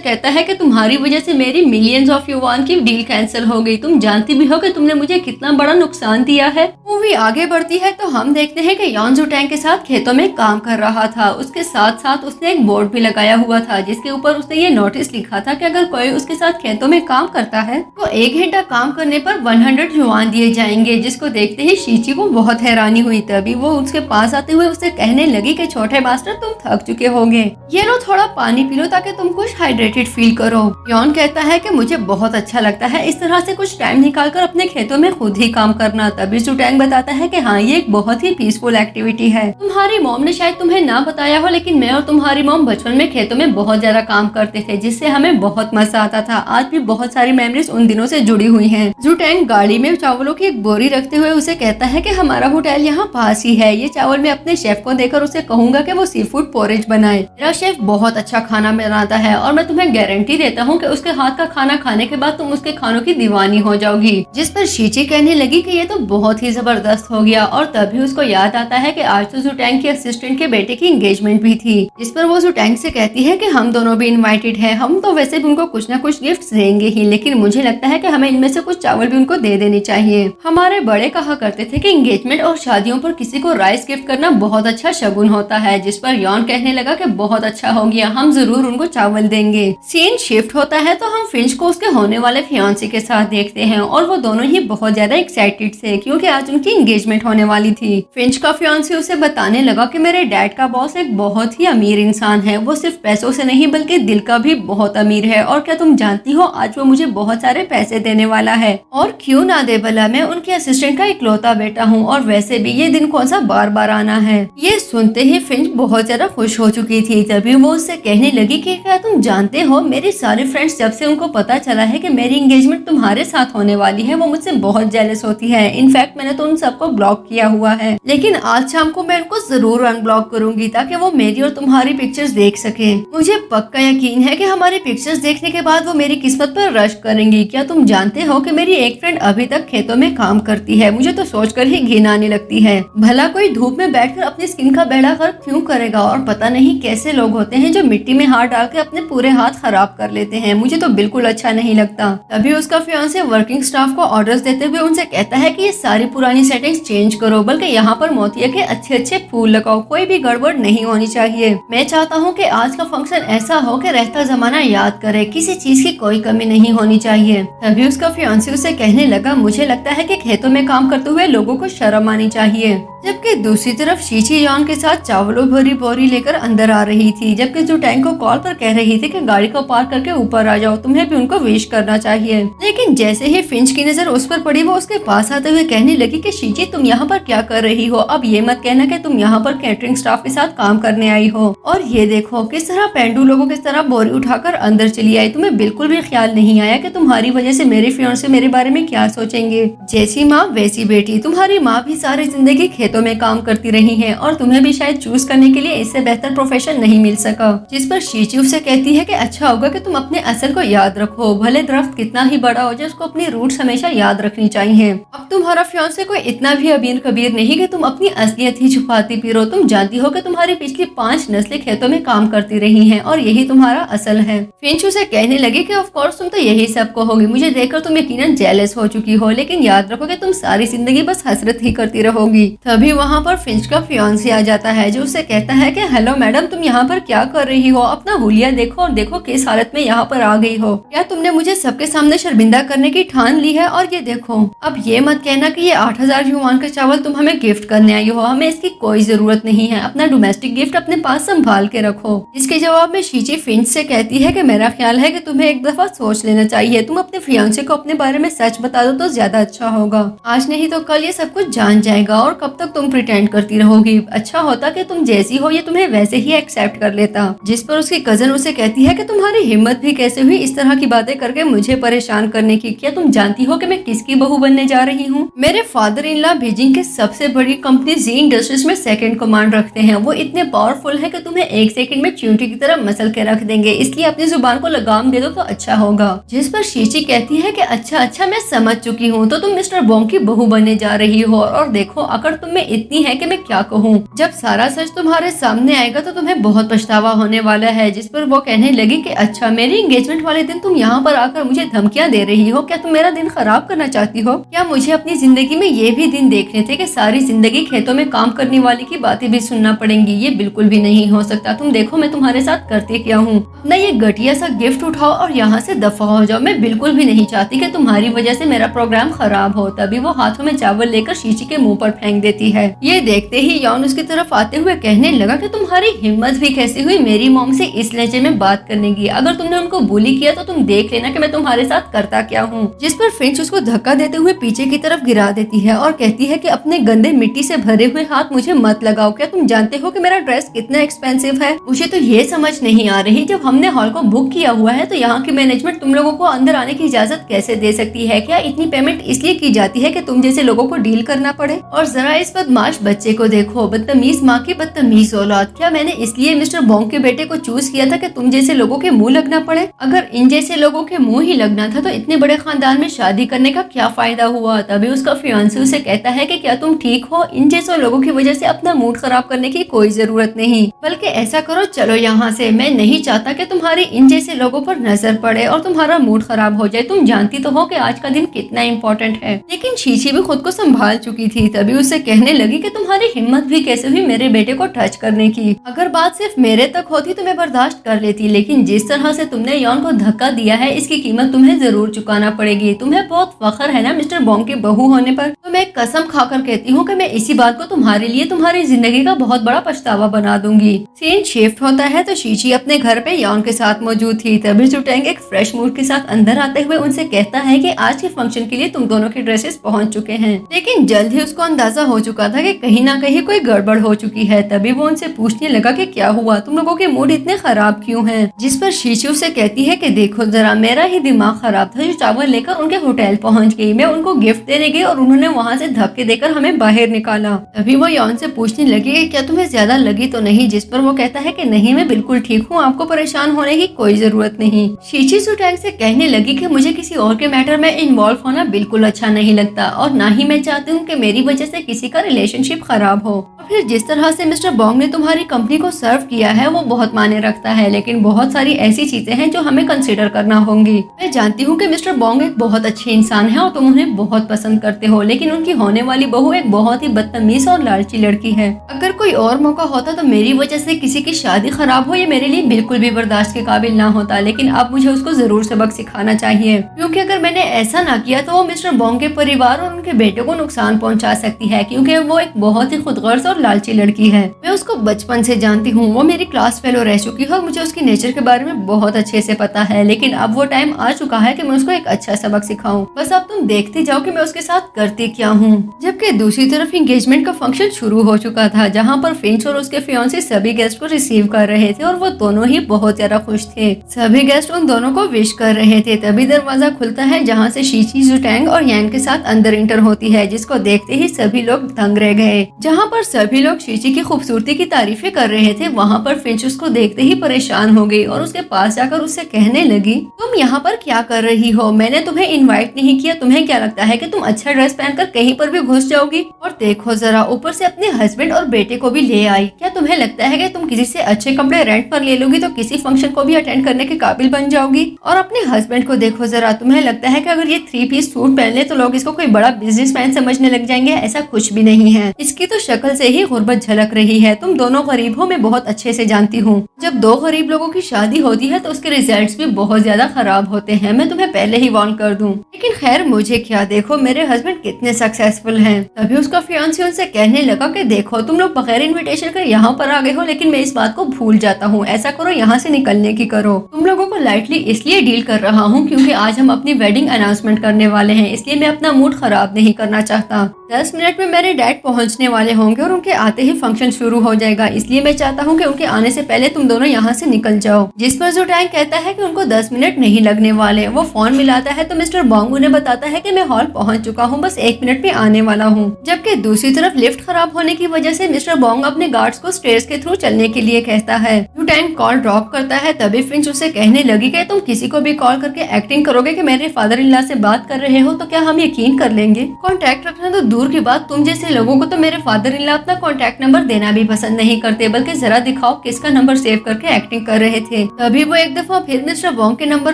कहता है कि तुम्हारी वजह से मेरी मिलियंस ऑफ युवान की डील कैंसिल हो गई। तुम जानती भी हो कि तुमने मुझे कितना बड़ा नुकसान दिया है। मूवी आगे बढ़ती है तो हम देखते हैं कि यॉन जुटैंग के साथ खेतों में काम कर रहा था। उसके साथ साथ उसने एक बोर्ड भी लगाया हुआ था जिसके ऊपर उसने ये नोटिस लिखा था कि अगर कोई उसके साथ खेतों में काम करता है तो 1 घंटा काम करने पर 100 युआन दिए जाएंगे। जिसको देखते ही शीची को बहुत हैरानी हुई। तभी वो उसके पास आते हुए उसे कहने लगी कि छोटे मास्टर, तुम थक चुके होंगे, ये लो थोड़ा पानी पी लो ताकि तुम कुछ हाइड्रेटेड फील करो। यॉन कहता है कि मुझे बहुत अच्छा लगता है इस तरह से कुछ टाइम निकालकर अपने खेतों में खुद ही काम करना। तभी जुटैंग बताता है कि हाँ, ये एक बहुत ही पीसफुल एक्टिविटी है। तुम्हारी मॉम ने शायद तुम्हें ना बताया हो, लेकिन मैं और तुम्हारी मॉम बचपन में खेतों में बहुत ज्यादा काम करते थे जिससे हमें बहुत मजा आता था। आज भी बहुत सारी मेमोरीज उन दिनों से जुड़ी हुई हैं। जुटैंग गाड़ी में चावलों की एक बोरी रखते हुए उसे कहता है कि हमारा होटल यहाँ पास ही है। ये चावल मैं अपने शेफ को देकर उसे कहूंगा कि वो सी फूड पोरेज बनाए। मेरा शेफ बहुत अच्छा खाना बनाता है और मैं तुम्हें गारंटी देता हूँ कि उसके हाथ का खाना खाने के बाद तुम उसके खानों की दीवानी हो जाओगी। जिस पर शीची कहने लगी कि ये तो बहुत ही जबरदस्त हो गया। और तभी उसको याद आता है कि आज तो जुटैंग के असिस्टेंट के बेटे की एंगेजमेंट भी थी। जिस पर वो जुटैंग से कहती है कि हम दोनों भी इनवाइटेड हैं। हम तो वैसे भी उनको कुछ न कुछ गिफ्ट्स देंगे ही, लेकिन मुझे लगता है कि हमें इनमें से कुछ चावल भी उनको दे देने चाहिए। हमारे बड़े कहा करते थे कि एंगेजमेंट और शादियों पर किसी को राइस गिफ्ट करना बहुत अच्छा शगुन होता है। जिस पर यॉन कहने लगा कि बहुत अच्छा हो गया, हम जरूर उनको चावल देंगे। सीन शिफ्ट होता है तो हम फिंच को उसके होने वाले फियांसी के साथ देखते हैं और वो दोनों ही बहुत ज्यादा एक्साइटेड थे क्योंकि आज उनकी एंगेजमेंट होने वाली थी। फिंच का फियांसी उसे बताने लगा कि मेरे डैड का बॉस एक बहुत ही अमीर इंसान है। वो सिर्फ पैसों से नहीं बल्कि दिल का भी बहुत अमीर है। और क्या तुम जानती हो, आज वो मुझे बहुत सारे पैसे देने वाला है। और क्यों ना दे भला, मैं उनके असिस्टेंट का इकलौता बेटा हूँ और वैसे भी ये दिन कौन सा बार बार आना है। ये सुनते ही फिंच बहुत ज्यादा खुश हो चुकी थी। तभी वो उससे कहने लगी कि क्या तुम जानते हो, मेरी सारी फ्रेंड्स जब से उनको पता चला है कि मेरी एंगेजमेंट तुम्हारे साथ होने वाली है, वो मुझसे बहुत जेलस होती है। इनफैक्ट मैंने तो उन सबको ब्लॉक किया हुआ है, लेकिन आज शाम को मैं उनको जरूर अनब्लॉक करूंगी ताकि वो मेरी और तुम्हारी पिक्चर्स देख सके। मुझे पक्का यकीन है कि हमारी पिक्चर्स देखने के बाद वो मेरी किस्मत पर रश करेंगी। क्या तुम जानते हो कि मेरी एक फ्रेंड अभी तक खेतों में काम करती है। मुझे तो सोचकर ही घिन आने लगती है। भला कोई धूप में बैठकर अपनी स्किन का बेड़ा गर्क क्यों करेगा। और पता नहीं कैसे लोग होते हैं जो मिट्टी में हाथ डाल के अपने पूरे हाथ खराब कर लेते हैं। मुझे तो बिल्कुल अच्छा नहीं लगता। तभी उसका फियांसे वर्किंग स्टाफ को ऑर्डर्स देते हुए उनसे कहता है कि ये सारी पुरानी सेटिंग्स चेंज करो, बल्कि यहाँ पर मोतिया के अच्छे अच्छे फूल लगाओ, कोई भी गड़बड़ नहीं होनी चाहिए। मैं चाहता हूँ कि आज का फंक्शन ऐसा हो कि रहता जमाना याद करे, किसी चीज की कोई कमी नहीं होनी चाहिए। तभी उसका फियांसे उसे कहने लगा, मुझे लगता है कि खेतों में काम करते हुए लोगों को शर्म आनी चाहिए। जबकि दूसरी तरफ शीची यॉन के साथ चावलों भरी बोरी लेकर अंदर आ रही थी। जबकि जुटैंग को कॉल पर कह रही थी कि गाड़ी को पार करके ऊपर आ जाओ, तुम्हें भी उनको विश करना चाहिए। लेकिन जैसे ही फिंच की नजर उस पर पड़ी, वो उसके पास आते हुए कहने लगी कि शीची तुम यहाँ पर क्या कर रही हो। अब ये मत कहना कि तुम यहाँ पर कैटरिंग स्टाफ के साथ काम करने आई हो। और ये देखो किस तरह पेंडू लोगों की तरह बोरी उठाकर अंदर चली आई। तुम्हें बिल्कुल भी ख्याल नहीं आया कि तुम्हारी वजह से मेरे फियांसे मेरे बारे में क्या सोचेंगे। जैसी माँ वैसी बेटी। तुम्हारी माँ भी सारी जिंदगी खेतों में काम करती रही है और तुम्हें भी शायद चूज करने के लिए इससे बेहतर प्रोफेशन नहीं मिल सका। जिस पर शीची उसे कहती है कि अच्छा होगा कि तुम अपने असल को याद रखो। भले दरख्त कितना ही बड़ा हो जाए, उसको अपनी रूट्स हमेशा याद रखनी चाहिए। अब तुम्हारा फियांसे कोई इतना भी अमीर कबीर नहीं कि तुम अपनी असलियत ही छुपाती फिरो। तुम जानती हो कि तुम्हारी पिछली 5 नस्लें खेतों में काम करती रही हैं और यही तुम्हारा असल है। फिंच उसे कहने लगी कि ऑफ कोर्स तुम तो यही सब कहोगी। मुझे देखकर तुम यकीनन जेलस हो चुकी हो, लेकिन याद रखो कि तुम सारी जिंदगी बस हसरत ही करती रहोगी। तभी वहाँ पर फिंच का फियांसे आ जाता है जो उसे कहता है कि हेलो मैडम, तुम यहाँ पर क्या कर रही हो। अपना हुलिया देखो और देखो किस हालत में यहाँ पर आ गई हो। क्या तुमने मुझे सबके सामने शर्मिंदा करने की ठान ली है। और ये देखो, अब ये मत कहना कि ये 8000 युआन का चावल तुम हमें गिफ्ट करने आई हो। हमें इसकी कोई जरूरत नहीं है। अपना डोमेस्टिक गिफ्ट अपने पास संभाल के रखो। इसके जवाब में शीची फिंच से कहती है कि मेरा ख्याल है कि तुम्हें एक दफा सोच लेना चाहिए। तुम अपने फियांसे को अपने बारे में सच बता दो तो ज्यादा अच्छा होगा। आज नहीं तो कल ये सब कुछ जान जाएगा और कब तक तक तुम प्रिटेंड करती रहोगी? अच्छा होता कि तुम जैसी हो ये तुम्हें वैसे ही एक्सेप्ट कर लेता। जिस पर उसकी कजन उसे कहती है कि तुम्हारी हिम्मत भी कैसे हुई इस तरह की बातें करके मुझे परेशान करने की? क्या तुम जानती हो कि मैं किसकी बहू बनने जा रही हूँ? मेरे फादर इन लॉ बीजिंग के सबसे बड़ी कंपनी जी इंडस्ट्रीज में सेकंड कमांड रखते हैं। वो इतने पावरफुल है कि तुम्हें एक सेकंड में चींटी की तरह मसल के रख देंगे, इसलिए अपनी जुबान को लगाम दे दो तो अच्छा होगा। जिस पर शीची कहती है कि अच्छा मैं समझ चुकी हूँ, तो तुम मिस्टर बॉन्ग की बहू बनने जा रही हो और देखो अकड़ तुम में इतनी है कि मैं क्या कहूँ। जब सारा सच तुम्हारे सामने आएगा तो तुम्हें बहुत पछतावा होने वाला है। जिस पर वो कहने लगी कि अच्छा मेरी एंगेजमेंट वाले दिन तुम यहाँ पर आकर मुझे धमकियाँ दे रही हो? क्या तुम मेरा दिन खराब करना चाहती हो? क्या मुझे अपनी जिंदगी में ये भी दिन देखने थे कि सारी जिंदगी खेतों में काम करने वाले की बातें भी सुनना पड़ेंगी? ये बिल्कुल भी नहीं हो सकता। तुम देखो मैं तुम्हारे साथ करती क्या हूँ। अपना ये घटिया सा गिफ्ट उठाओ और यहाँ से दफा हो जाओ। मैं बिल्कुल भी नहीं चाहती कि तुम्हारी वजह से मेरा प्रोग्राम खराब हो। तभी वो हाथों में चावल लेकर शीची के मुंह पर फेंक देती है। ये देखते ही यॉन उसकी तरफ आते हुए कहने लगा कि तुम्हारी हिम्मत भी कैसी हुई मेरी मॉम से इस लहजे में बात करने की? अगर तुमने उनको बुली किया तो तुम देख लेना कि मैं तुम्हारे साथ करता क्या हूँ। जिस पर फिंच उसको धक्का देते हुए पीछे की तरफ गिरा देती है और कहती है कि अपने गंदे मिट्टी से भरे हुए हाथ मुझे मत लगाओ। क्या तुम जानते हो कि मेरा ड्रेस कितना एक्सपेंसिव है? मुझे तो ये समझ नहीं आ रही, जब हमने हॉल को बुक किया हुआ है तो यहाँ की मैनेजमेंट तुम लोगों को अंदर आने की इजाजत कैसे दे सकती है? क्या इतनी पेमेंट इसलिए की जाती है कि तुम जैसे लोगों को डील करना पड़े? और जरा इस बदमाश बच्चे को देखो, बदतमीज माँ की बदतमीज औलाद। क्या मैंने इसलिए मिस्टर बॉन्ग के बेटे को चूज किया था कि तुम जैसे लोगों के मुंह लगना पड़े? अगर इन जैसे लोगों के मुंह ही लगना था तो इतने बड़े खानदान में शादी करने का क्या फायदा हुआ? तभी उसका फियांसे उसे कहता है कि क्या तुम ठीक हो? इन जैसे लोगों की वजह से अपना मूड खराब करने की कोई जरूरत नहीं, बल्कि ऐसा करो चलो यहाँ से। मैं नहीं चाहता कि तुम्हारी इन जैसे लोगों पर नजर पड़े और तुम्हारा मूड खराब हो जाए। तुम जानती तो हो कि आज का दिन कितना इम्पोर्टेंट है। लेकिन शीशी भी खुद को संभाल चुकी थी। तभी उसे कहने लगी कि तुम्हारी हिम्मत भी कैसे हुई मेरे बेटे को टच करने की? अगर बात सिर्फ मेरे तक होती तो मैं बर्दाश्त कर लेती, लेकिन जिस तरह से तुमने यॉन को धक्का दिया है इसकी कीमत तुम्हें जरूर चुकाना पड़ेगी। तुम्हें बहुत फख्र है ना मिस्टर बॉन्ग की बहू होने पर? तो मैं कसम खाकर कहती हूँ कि मैं इसी बात को तुम्हारे लिए तुम्हारी जिंदगी का बहुत बड़ा पछतावा बना दूंगी। सीन शिफ्ट होता है तो शीची अपने घर पे यॉन के साथ मौजूद थी। तभी जुटेंग एक फ्रेश मूड के साथ अंदर आते हुए उनसे कहता है कि आज के फंक्शन के लिए तुम दोनों के ड्रेसेस पहुंच चुके हैं। लेकिन जल्द ही उसको अंदाजा हो चुका था कि कहीं ना कहीं कोई गड़बड़ हो चुकी है। तभी वो उनसे पूछने लगा कि क्या हुआ, तुम लोगों के मूड इतने खराब क्यों हैं? जिस पर शीशी उसे कहती है कि देखो जरा मेरा ही दिमाग खराब था जो चावल लेकर उनके होटल पहुंच गई। मैं उनको गिफ्ट देने गई और उन्होंने वहाँ से धक्के देकर हमें बाहर निकाला। तभी वो यॉन से पूछने लगी कि क्या तुम्हें ज्यादा लगी तो नहीं? जिस पर वो कहता है कि नहीं मैं बिल्कुल ठीक हूँ, आपको परेशान होने की कोई जरूरत नहीं। शीची जुटेंग से कहने लगी कि मुझे किसी और के मैटर में इन्वॉल्व होना बिल्कुल अच्छा नहीं लगता और ना ही मैं चाहती हूँ कि मेरी वजह से किसी का रिलेशनशिप खराब हो। और फिर जिस तरह से मिस्टर बॉन्ग ने तुम्हारी कंपनी को सर्व किया है वो बहुत मायने रखता है, लेकिन बहुत सारी ऐसी चीजें हैं जो हमें कंसिडर करना होंगी। मैं जानती हूँ कि मिस्टर बॉन्ग एक बहुत अच्छे इंसान है और तुम उन्हें बहुत पसंद करते हो, लेकिन उनकी होने वाली बहू एक बहुत ही बदतमीज और लालची लड़की है। अगर कोई और मौका होता तो मेरी वजह से किसी की शादी खराब हो ये मेरे लिए बिल्कुल भी बर्दाश्त के काबिल ना होता, लेकिन अब मुझे उसको जरूर सबक सिखाना चाहिए, क्योंकि अगर मैंने ऐसा ना किया तो वो मिस्टर बॉन्ग के परिवार और उनके बेटे को नुकसान पहुंचा सकती है, क्योंकि वो एक बहुत ही खुदगर्ज और लालची लड़की है। मैं उसको बचपन से जानती हूँ, वो मेरी क्लास फेलो रह चुकी है और मुझे उसकी नेचर के बारे में बहुत अच्छे से पता है। लेकिन अब वो टाइम आ चुका है कि मैं उसको एक अच्छा सबक सिखाऊं। बस अब तुम देखते जाओ कि मैं उसके साथ करती क्या हूँ। जबकि दूसरी तरफ एंगेजमेंट का फंक्शन शुरू हो चुका था, जहाँ पर फिंच और उसके फियांसे सभी गेस्ट को रिसीव कर रहे थे और वो दोनों ही बहुत ज्यादा खुश थे। सभी गेस्ट उन दोनों को विश कर रहे थे। तभी दरवाजा खुलता है जहाँ से शीची जुटेंग और यांग के साथ अंदर इंटर होती है, जिसको देखते ही सभी लोग दंग रह गए। जहाँ पर सभी लोग शीची की खूबसूरती की तारीफें कर रहे थे, वहाँ पर फिंच उसको देखते ही परेशान हो गई और उसके पास जाकर उससे कहने लगी, तुम यहाँ पर क्या कर रही हो? मैंने तुम्हें इनवाइट नहीं किया। तुम्हें क्या लगता है कि तुम अच्छा ड्रेस पहनकर कहीं पर भी घुस जाओगी? और देखो जरा, ऊपर से अपने हस्बैंड और बेटे को भी ले आई। क्या तुम्हें लगता है कि तुम किसी से अच्छे कपड़े रेंट पर ले लोगी तो किसी फंक्शन को भी अटेंड करने के काबिल बन जाओगी? और अपने हस्बैंड को देखो जरा, तुम्हें लगता है कि अगर ये 3 पीस सूट पहन ले तो लोग इसको कोई बड़ा बिजनेसमैन समझने लग जाएंगे? ऐसा कुछ भी नहीं है। इसकी तो शक्ल से ही गुर्बत झलक रही है। तुम दोनों गरीब हो, मैं बहुत अच्छे से जानती हूँ। जब दो गरीब लोगों की शादी होती है तो उसके रिजल्ट्स भी बहुत ज्यादा खराब होते हैं। मैं तुम्हें पहले ही वार्न कर दूं। लेकिन खैर मुझे क्या, देखो मेरे हस्बैंड कितने सक्सेसफुल हैं। तभी उसका फियांसी उनसे कहने लगा कि देखो तुम लोग बगैर इनविटेशन के यहाँ पर आ गए हो, लेकिन मैं इस बात को भूल जाता हूँ। ऐसा करो, यहाँ से निकलने की करो। तुम लोगों को लाइटली इसलिए डील कर रहा हूँ क्योंकि आज हम अपनी वेडिंग अनाउंसमेंट करने वाले हैं, इसलिए मैं अपना मूड खराब नहीं करना चाहता। 10 मिनट में मेरे डैड पहुँचने वाले होंगे और उनके आते ही फंक्शन शुरू हो जाएगा, इसलिए मैं चाहता हूँ कि उनके आने से पहले तुम दोनों यहाँ से निकल जाओ। जिस पर जुटैंग कहता है कि उनको 10 मिनट नहीं लगने वाले। वो फोन मिलाता है तो मिस्टर बॉन्ग उन्हें बताता है कि मैं हॉल पहुँच चुका हूँ, बस 1 मिनट में आने वाला हूँ। जबकि दूसरी तरफ लिफ्ट खराब होने की वजह से मिस्टर बॉन्ग अपने गार्ड्स को स्टेयर्स के थ्रू चलने के लिए कहता है। जुटैंग कॉल ड्रॉप करता है। तभी फिंच उसे कहने लगी कि तुम किसी को भी कॉल करके एक्टिंग करोगे कि मेरे फादर इन लॉ से बात कर रहे हो, तो क्या हम यकीन कर लेंगे? कॉन्टेक्ट रखना तो दूर की बात, तुम जैसे लोगों को तो मेरे फादर इन लॉ अपना कॉन्टेक्ट नंबर देना भी पसंद नहीं करते, बल्कि जरा दिखाओ किसका नंबर सेव करके एक्टिंग कर रहे थे। तभी वो एक दफा फिर मिस्टर बॉन्ग के नंबर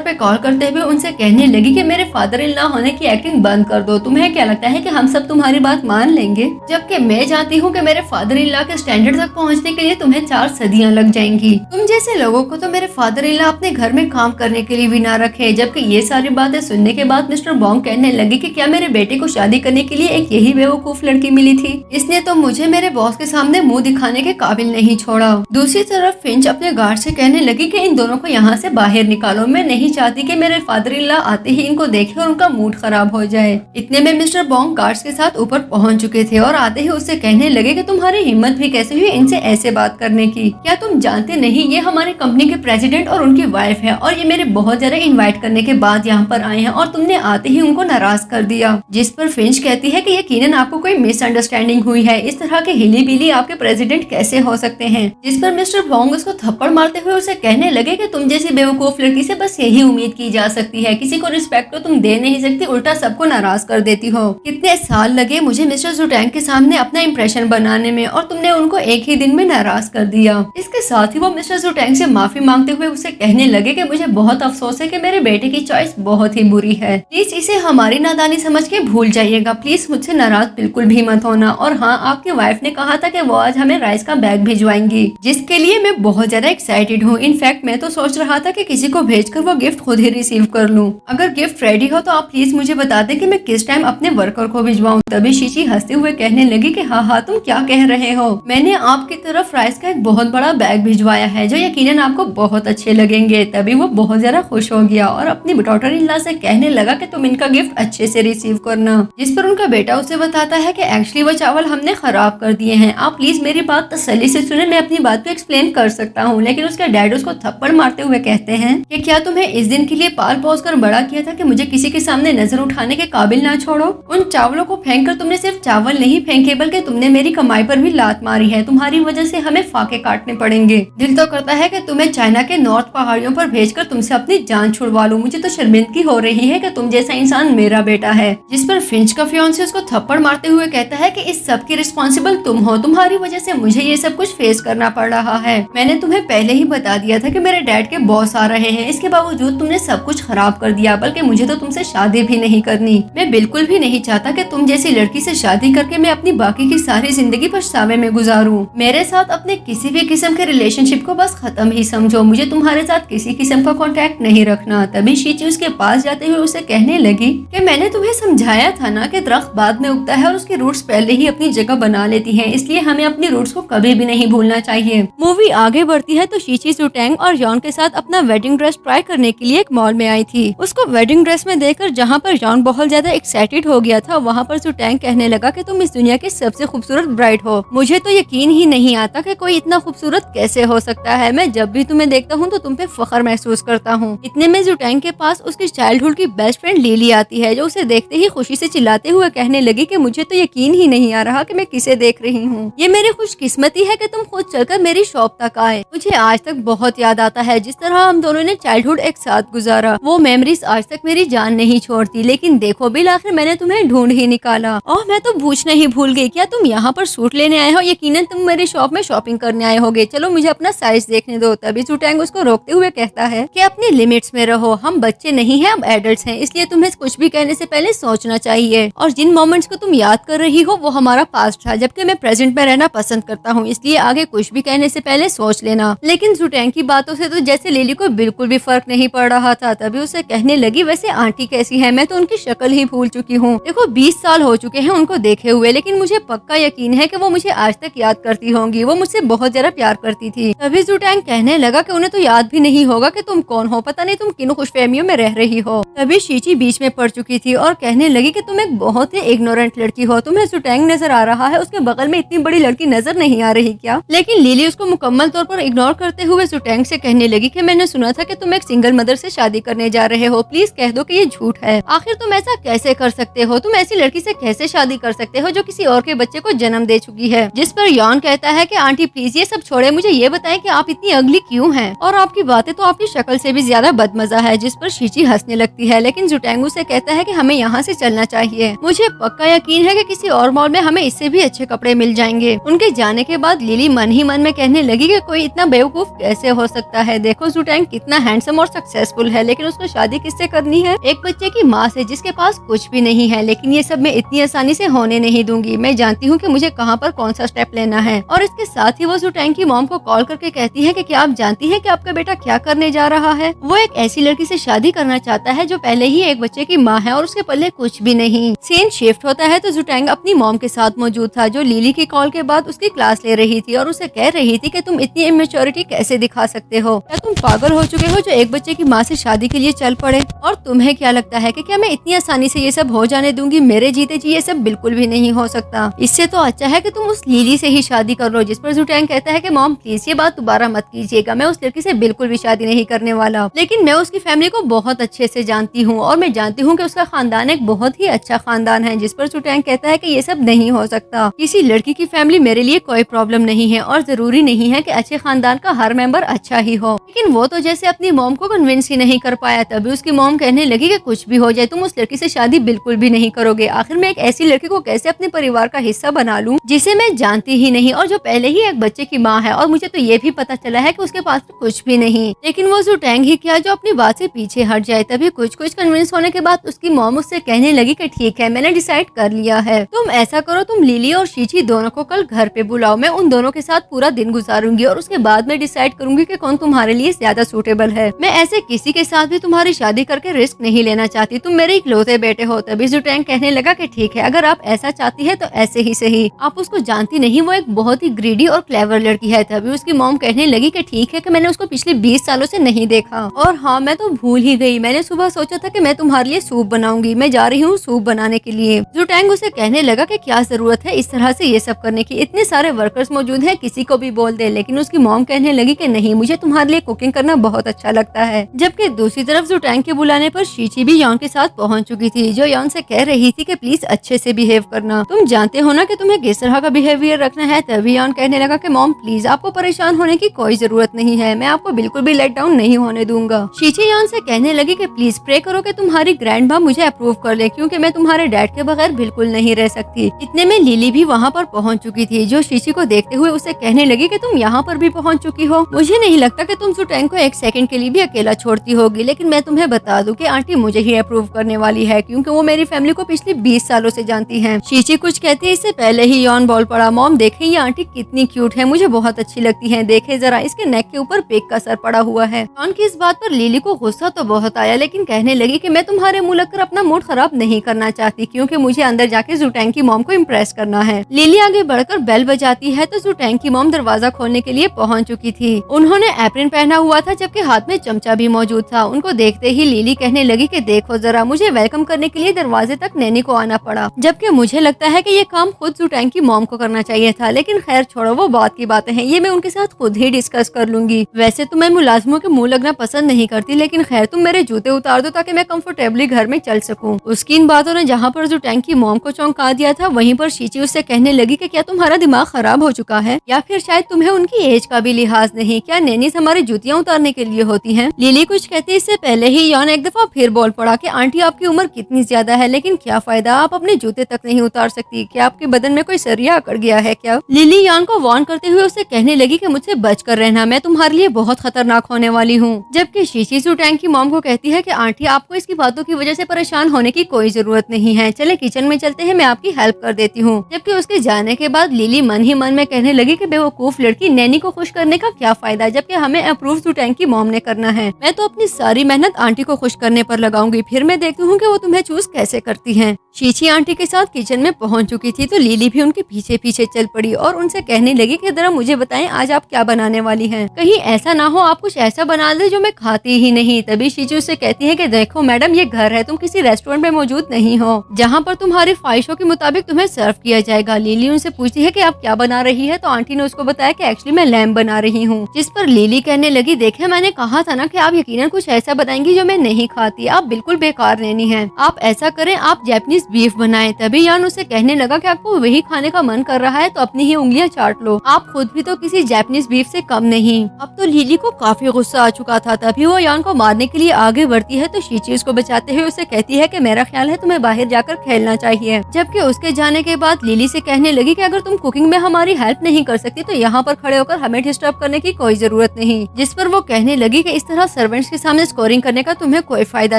पे कॉल करते हुए उनसे कहने लगी कि मेरे फादर इन लॉ होने की एक्टिंग बंद कर दो। तुम्हें क्या लगता है कि हम सब तुम्हारी बात मान लेंगे? जबकि मैं जानती हूँ कि मेरे फादर इन लॉ के स्टैंडर्ड तक पहुँचने के लिए तुम्हें 4 सदियाँ लग जाएंगी। तुम जैसे लोगों को तो मेरे फादर इन लॉ अपने घर में काम करने के लिए भी ना रखे। जबकि ये सारी बातें सुनने के बाद मिस्टर बॉन्ग कहने लगी कि क्या मेरे बेटे को शादी करने के लिए एक यही बेवकूफ लड़की मिली थी? इसने तो मुझे मेरे बॉस के सामने मुंह दिखाने के काबिल नहीं छोड़ा। दूसरी तरफ फिंच अपने गार्ड से कहने लगी कि इन दोनों को यहाँ से बाहर निकालो। मैं नहीं चाहती कि मेरे फादर इन लॉ आते ही इनको देखे और उनका मूड खराब हो जाए। इतने में मिस्टर बॉन्ग गार्ड्स के साथ ऊपर पहुँच चुके थे और आते ही उससे कहने लगे कि तुम्हारी हिम्मत भी कैसे हुई इनसे ऐसे बात करने की? क्या तुम जानते नहीं ये हमारे कंपनी के प्रेसिडेंट और उनकी वाइफ है और ये मेरे बहुत जगह इन्वाइट करने के बाद यहाँ पर आए हैं और तुमने आते ही उनको नाराज कर दिया। जिस पर फिंच कहती है कि यकीनन आपको कोई मिसअंडरस्टैंडिंग हुई है, इस तरह के हिली बिली आपके प्रेसिडेंट कैसे हो सकते हैं? जिस पर मिस्टर बॉन्ग उसको थप्पड़ मारते हुए उसे कहने लगे कि तुम जैसी बेवकूफ लड़की से बस यही उम्मीद की जा सकती है, किसी को रिस्पेक्ट तो तुम दे नहीं सकती, उल्टा सबको नाराज कर देती हो। कितने साल लगे मुझे मिस्टर जुटैंग के सामने अपना इंप्रेशन बनाने में और तुमने उनको एक ही दिन में नाराज कर दिया। इसके साथ ही वो मिस्टर जुटैंग से माफी मांगते हुए उसे कहने लगे कि मुझे बहुत अफसोस है कि मेरे बेटे की चॉइस बहुत ही बुरी है, प्लीज इसे हमारी नादानी समझ के भूल जाइएगा, प्लीज मुझसे नाराज बिल्कुल भी मत होना। और हाँ, आपकी वाइफ ने कहा था कि वो आज हमें राइस का बैग भिजवाएंगी, जिसके लिए मैं बहुत ज्यादा एक्साइटेड हूँ। इनफैक्ट मैं तो सोच रहा था कि किसी को भेजकर वो गिफ्ट खुद ही रिसीव कर लूँ। अगर गिफ्ट रेडी हो तो आप प्लीज मुझे बता दें कि मैं किस टाइम अपने वर्कर को भिजवाऊँ। तभी शीची हंसते हुए कहने लगी कि हाँ तुम क्या कह रहे हो, मैंने आपकी तरफ राइस का एक बहुत बड़ा बैग भिजवाया है जो यकीनन आपको बहुत अच्छे लगेंगे। तभी वो बहुत ज्यादा खुश हो गया और अपनी डॉटर इन लॉ से कहने लगा कि तुम इनका गिफ्ट अच्छे से रिसीव करना। जिस पर उनका बेटा उसे बताता है कि एक्चुअली वो चावल हमने खराब कर दिए हैं, आप प्लीज मेरी बात तसल्ली से सुने, मैं अपनी बात को एक्सप्लेन कर सकता हूँ। लेकिन उसके डैड उसको थप्पड़ मारते हुए कहते हैं कि क्या तुम्हें इस दिन के लिए पाल पोस कर बड़ा किया था कि मुझे किसी के सामने नजर उठाने के काबिल ना छोड़ो? उन चावलों को फेंक कर तुमने सिर्फ चावल नहीं फेंके बल्कि तुमने मेरी कमाई पर भी लात मारी है। तुम्हारी वजह से हमें फाके काटने पड़ेंगे। दिल तो करता है कि तुम्हें चाइना के नॉर्थ पहाड़ियों पर भेजकर तुमसे अपनी जान छुड़वा लूं। मुझे तो शर्मिंदगी हो रही है कि तुम जैसा इंसान मेरा बेटा है। जिस पर फिंच का फियांसे उसको थप्पड़ मारते हुए कहता है कि इस सब की रिस्पॉन्सिबल तुम हो, तुम्हारी वजह से मुझे ये सब कुछ फेस करना पड़ रहा है। मैंने तुम्हें पहले ही बता दिया था कि मेरे डैड के बॉस आ रहे हैं, इसके बावजूद तुमने सब कुछ खराब कर दिया। बल्कि मुझे तो तुमसे शादी भी नहीं करनी। मैं बिल्कुल भी नहीं चाहता कि तुम जैसी लड़की से शादी करके मैं अपनी बाकी की सारी जिंदगी पछतावे में गुजारूं। मेरे साथ अपने किसी भी किस्म के रिलेशनशिप को बस खत्म ही समझो, मुझे तुम्हारे साथ किसी किस्म का कांटेक्ट नहीं रखना। तभी शीची उसके पास जाते हुए उसे कहने लगी कि मैंने तुम्हें समझाया था ना कि दरख्त बाद में उगता है और उसकी रूट्स पहले ही अपनी जगह बना लेती हैं, इसलिए हमें अपनी रूट्स को कभी भी नहीं भूलना चाहिए। मूवी आगे बढ़ती है तो शीची जुटैंग और जॉन के साथ अपना वेडिंग ड्रेस ट्राई करने के लिए एक मॉल में आई थी। उसको वेडिंग ड्रेस में देखकर जहाँ पर जॉन बहुत ज्यादा एक्साइटेड हो गया था, वहाँ पर जुटैंग कहने लगा कि तुम इस दुनिया की सबसे खूबसूरत ब्राइड हो। मुझे तो यकीन ही नहीं आता कि कोई इतना खूबसूरत कैसे हो सकता है। मैं जब भी तुम्हें देखता हूँ तो तुम पे फख्र महसूस करता हूँ। इतने में जुटैंग के पास उसकी चाइल्डहुड की बेस्ट फ्रेंड लिली आती है, जो उसे देखते ही खुशी से चिल्लाते हुए कहने लगी कि मुझे तो यकीन ही नहीं आ रहा कि मैं किसे देख रही हूँ। ये मेरी खुशकिस्मती है कि तुम खुद चलकर मेरी शॉप तक आए। मुझे आज तक बहुत याद आता है जिस तरह हम दोनों ने चाइल्डहुड एक साथ गुजारा। वो मेमोरीज आज तक मेरी जान नहीं छोड़ती। लेकिन देखो बिल आखिर मैंने तुम्हें ढूंढ ही निकाला। ओह, मैं तो पूछना ही भूल गई, क्या तुम यहाँ पर सूट लेने आए हो? यकीनन तुम मेरी शॉप में शॉपिंग करने आए होगे। चलो मुझे अपना साइज देखने दो। तभी जुटैंग उसको रोकते हुए कहता है कि अपनी लिमिट्स में रहो, हम बच्चे नहीं हैं, अब एडल्ट्स हैं, इसलिए तुम्हें कुछ भी कहने से पहले सोचना चाहिए। और जिन मोमेंट्स को तुम याद कर रही हो वो हमारा पास्ट था, जबकि मैं प्रेजेंट में रहना पसंद करता हूँ, इसलिए आगे कुछ भी कहने से पहले सोच लेना। लेकिन जुटैंग की बातों से तो जैसे लिली को बिल्कुल भी फर्क नहीं पड़ रहा था। तभी उसे कहने लगी, वैसे आंटी कैसी है, मैं तो उनकी शक्ल ही भूल चुकी हूँ। देखो 20 साल हो चुके हैं उनको देखे हुए, लेकिन मुझे पक्का यकीन है कि वो मुझे आज तक याद करती होंगी। वो मुझसे बहुत ज्यादा प्यार करती थी। तभी जू टैंग कहने लगा कि उन्हें तो याद भी नहीं होगा कि तुम कौन हो, पता नहीं तुम किन खुशफहमियों में रह रही हो। तभी शीची बीच में पड़ चुकी थी और कहने लगी कि तुम एक बहुत ही इग्नोरेंट लड़की हो, तुम्हें जू टैंग नजर आ रहा है, उसके बगल में इतनी बड़ी लड़की नजर नहीं आ रही क्या? लेकिन लिली उसको मुकम्मल तौर पर इग्नोर करते हुए जू टैंग से कहने लगी कि मैंने सुना था कि तुम एक सिंगल मदर से शादी करने जा रहे हो, प्लीज कह दो कि ये झूठ है। आखिर तुम ऐसा कैसे कर सकते हो? तुम ऐसी लड़की से कैसे शादी कर सकते हो जो किसी और के बच्चे को जन्म दे चुकी है? जिस पर यॉन कहता है कि आंटी प्लीज ये सब छोड़े, मुझे ये बताएं कि आप इतनी अगली क्यों हैं? और आपकी बातें तो आपकी शक्ल से भी ज्यादा बदमजा है। जिस पर शीची हंसने लगती है, लेकिन जुटैंगू से कहता है कि हमें यहाँ से चलना चाहिए। मुझे पक्का यकीन है कि किसी और मॉल में हमें इससे भी अच्छे कपड़े मिल जाएंगे। उनके जाने के बाद लिली मन ही मन में कहने लगी कि कोई इतना बेवकूफ कैसे हो सकता है? देखो जुटैंग कितना हैंडसम और सक्सेसफुल है, लेकिन उसको शादी किससे करनी है? एक बच्चे की माँ से, जिसके पास कुछ भी नहीं है। लेकिन ये सब मैं इतनी आसानी से होने नहीं दूंगी। मैं जानती हूँ कि मुझे कहाँ पर कौन सा स्टेप लेना है। और इसके साथ ही वो जुटैंग की मॉम को कॉल करके कहती है कि क्या आप जानती हैं कि आपका बेटा क्या करने जा रहा है? वो एक ऐसी लड़की से शादी करना चाहता है जो पहले ही एक बच्चे की माँ है और उसके पल्ले कुछ भी नहीं। सीन शिफ्ट होता है तो जुटैंग अपनी मॉम के साथ मौजूद था, जो लिली की कॉल के बाद उसकी क्लास ले रही थी और उसे कह रही थी कि तुम इतनी इमेच्योरिटी कैसे दिखा सकते हो? क्या तुम पागल हो चुके हो जो एक बच्चे की माँ से शादी के लिए चल पड़े? और तुम्हें क्या लगता है कि क्या मैं इतनी आसानी से ये सब हो जाने दूंगी? मेरे जीते जी ये सब बिल्कुल भी नहीं हो सकता। इससे तो अच्छा है कि तुम उस लिली से ही शादी कर लो। जिस पर जुटैंग कहता है कि मॉम प्लीज ये बात दोबारा मत कीजिएगा, मैं उस लड़की से बिल्कुल भी शादी नहीं करने वाला। लेकिन मैं उसकी फैमिली को बहुत अच्छे से जानती हूँ और मैं जानती हूँ कि उसका खानदान एक बहुत ही अच्छा खानदान है। जिस पर जुटैंग कहता है कि ये सब नहीं हो सकता। किसी लड़की की फैमिली मेरे लिए कोई प्रॉब्लम नहीं है और जरूरी नहीं है कि अच्छे खानदान का हर मेंबर अच्छा ही हो। लेकिन वो तो जैसे अपनी मॉम को कन्विंस ही नहीं कर पाया। तभी उसकी मॉम कहने लगी कि कुछ भी हो जाए तुम उस लड़की से शादी बिल्कुल भी नहीं करोगे। आखिर मैं एक ऐसी लड़की को कैसे अपने परिवार का हिस्सा बना लूं जिसे मैं जानती ही नहीं और जो पहले ही एक बच्चे की माँ है। और मुझे तो ये भी पता चला है कि उसके पास तो कुछ भी नहीं। लेकिन वो जुटैंग ही क्या जो अपनी बात से पीछे हट जाए। तभी कुछ कन्विंस होने के बाद उसकी मॉम उससे कहने लगी कि ठीक है, मैंने डिसाइड कर लिया है। तुम ऐसा करो, तुम लिली और शीची दोनों को कल घर पे बुलाओ। मैं उन दोनों के साथ पूरा दिन गुजारूंगी और उसके बाद मैं डिसाइड करूंगी कि कौन तुम्हारे लिए ज्यादा सूटेबल है। मैं ऐसे किसी के साथ भी तुम्हारी शादी करके रिस्क नहीं लेना चाहती। तुम मेरे इकलौते बेटे हो। तभी जुटैंग कहने लगा कि ठीक है, अगर आप ऐसा चाहती है तो ऐसे ही सही। आप उसको जानती नहीं, वो एक बहुत ही ग्रीडी और क्लेवर लड़की है। तभी उसकी मॉम कहने लगी कि ठीक है कि मैंने उसको पिछले 20 सालों से नहीं देखा और हाँ मैं तो भूल ही गई। मैंने सुबह सोचा था कि मैं तुम्हारे लिए सूप बनाऊंगी। मैं जा रही हूँ सूप बनाने के लिए। जुटैंग उसे कहने लगा कि क्या जरूरत है इस तरह से ये सब करने की? इतने सारे वर्कर्स मौजूद हैं, किसी को भी बोल दे। लेकिन उसकी मॉम कहने लगी कि नहीं, मुझे तुम्हारे लिए कुकिंग करना बहुत अच्छा लगता है। जबकि दूसरी तरफ जुटैंग के बुलाने पर शीची भी यॉन के साथ पहुंच चुकी थी, जो यॉन से कह रही थी कि प्लीज अच्छे से बिहेव करना। तुम जानते हो ना कि तुम्हें किस तरह का बिहेवियर रखना है। तभी यॉन कहने लगा कि मॉम प्लीज आपको परेशान होने की कोई जरूरत नहीं है, मैं आपको बिल्कुल भी लेट डाउन नहीं होने दूंगा। शीची यॉन से कहने लगी कि प्लीज प्रे करो कि तुम्हारी ग्रैंड माँ मुझे अप्रूव कर ले, क्योंकि मैं तुम्हारे डैड के बगैर बिल्कुल नहीं रह सकती। इतने में लिली भी वहाँ पर पहुँच चुकी थी, जो शीची को देखते हुए उसे कहने लगी कि तुम यहाँ पर भी पहुँच चुकी हो। मुझे नहीं लगता कि तुम जुटैंग को एक सेकंड के लिए भी अकेला छोड़ती होगी। लेकिन मैं तुम्हें बता दूं कि आंटी मुझे ही अप्रूव करने वाली है, क्योंकि वो मेरी फैमिली को पिछले 20 सालों से जानती हैं। शीची कुछ कहती है इससे पहले ही यॉन बोल पड़ा, मॉम देखे ये आंटी कितनी क्यूट है, मुझे बहुत अच्छी लगती है। देखे जरा इसके नेक के ऊपर पिग का सर पड़ा हुआ है। यॉन की इस बात पर लिली को गुस्सा तो बहुत आया, लेकिन कहने लगी कि मैं तुम्हारे मुंह लगकर अपना मूड खराब नहीं करना चाहती, क्योंकि मुझे अंदर जाके जुटैंग की मॉम को इम्प्रेस करना है। लिली आगे बढ़कर बेल बजाती है तो जुटैंग की मॉम दरवाजा खोलने के लिए पहुँच चुकी थी। उन्होंने एप्रन पहना हुआ था, जबकि हाथ में चमचा भी मौजूद था। उनको देखते ही लिली कहने लगी कि देखो जरा, मुझे वेलकम करने के लिए दरवाजे तक नैनी को आना पड़ा, जबकि मुझे लगता है कि ये काम खुद जुटैंग की मॉम को करना चाहिए था। लेकिन खैर छोड़ो, वो बात की बातें हैं, ये मैं उनके साथ खुद ही डिस्कस कर लूंगी। वैसे तो मैं मुलाजमों के मुंह लगना पसंद नहीं करती, लेकिन खैर तुम मेरे जूते उतार दो ताकि मैं कंफर्टेबली घर में चल सकूं। उसकी इन बातों ने जहाँ पर जुटैंग की मॉम को चौंका दिया था, वहीं पर शीची उससे कहने लगी कि क्या तुम्हारा दिमाग खराब हो चुका है, या फिर शायद तुम्हें उनकी एज का भी लिहाज नहीं? क्या नैनीज हमारी जूतियाँ उतारने के लिए होती हैं? लिली कुछ कहती इससे पहले ही यॉन एक दफा फिर बोल पड़ा कि आंटी आपकी उम्र कितनी ज्यादा है, लेकिन क्या फायदा, आप अपने जूते तक नहीं उतार सकती। क्या आपके बदन में कोई सरिया अकड़ गया है क्या? लिली यॉन को वार्न करते हुए उसे कहने लगी कि मुझसे बचकर रहना, मैं तुम्हारे लिए बहुत खतरनाक होने वाली हूँ। जबकि शीशी जुटैंग की मॉम को कहती है कि आंटी आपको इसकी बातों की वजह से परेशान होने की कोई जरूरत नहीं है, चले किचन में चलते हैं, मैं आपकी हेल्प कर देती हूँ। जबकि उसके जाने के बाद लिली मन ही मन में कहने लगी कि बेवकूफ लड़की, नैनी को खुश करने का क्या फायदा, जबकि हमें अप्रूव जुटैंग की मॉम ने करना है। मैं तो अपनी सारी मेहनत आंटी को खुश करने पर लगाऊंगी, फिर मैं देखती हूँ कि वो तुम्हें चूज कैसे करती हैं। शीची आंटी के साथ किचन में पहुंच चुकी थी तो लिली भी उनके पीछे पीछे चल पड़ी और उनसे कहने लगी कि जरा मुझे बताएं आज आप क्या बनाने वाली हैं। कहीं ऐसा ना हो आप कुछ ऐसा बना दे जो मैं खाती ही नहीं। तभी शीची उससे कहती है कि देखो मैडम, ये घर है, तुम किसी रेस्टोरेंट में मौजूद नहीं हो जहाँ पर तुम्हारी ख्वाहिशों के मुताबिक तुम्हें सर्व किया जाएगा। लिली उनसे पूछती है कि आप क्या बना रही है तो आंटी ने उसको बताया कि एक्चुअली मैं लैम्ब बना रही हूँ। जिस पर लिली कहने लगी, देखे मैंने कहा था ना कि आप यकीनन कुछ ऐसा बनाएंगी जो मैं नहीं खाती, आप बिल्कुल बेकार नैनी हैं। आप ऐसा करें, आप जैपनीज बीफ बनाएं। तभी यान उसे कहने लगा कि आपको वही खाने का मन कर रहा है तो अपनी ही उंगलियां चाट लो, आप खुद भी तो किसी जैपनीज बीफ से कम नहीं। अब तो लिली को काफी गुस्सा आ चुका था। तभी वो यान को मारने के लिए आगे बढ़ती है तो शीची उसको बचाते हुए उसे कहती है कि मेरा ख्याल है तुम्हें बाहर जाकर खेलना चाहिए। जबकि उसके जाने के बाद लिली से कहने लगी कि अगर तुम कुकिंग में हमारी हेल्प नहीं कर सकती तो यहाँ पर खड़े होकर हमें डिस्टर्ब करने की कोई जरूरत नहीं। जिस पर वो कहने लगी कि इस तरह सर्वेंट्स के सामने स्कोरिंग करने का तुम्हें कोई फायदा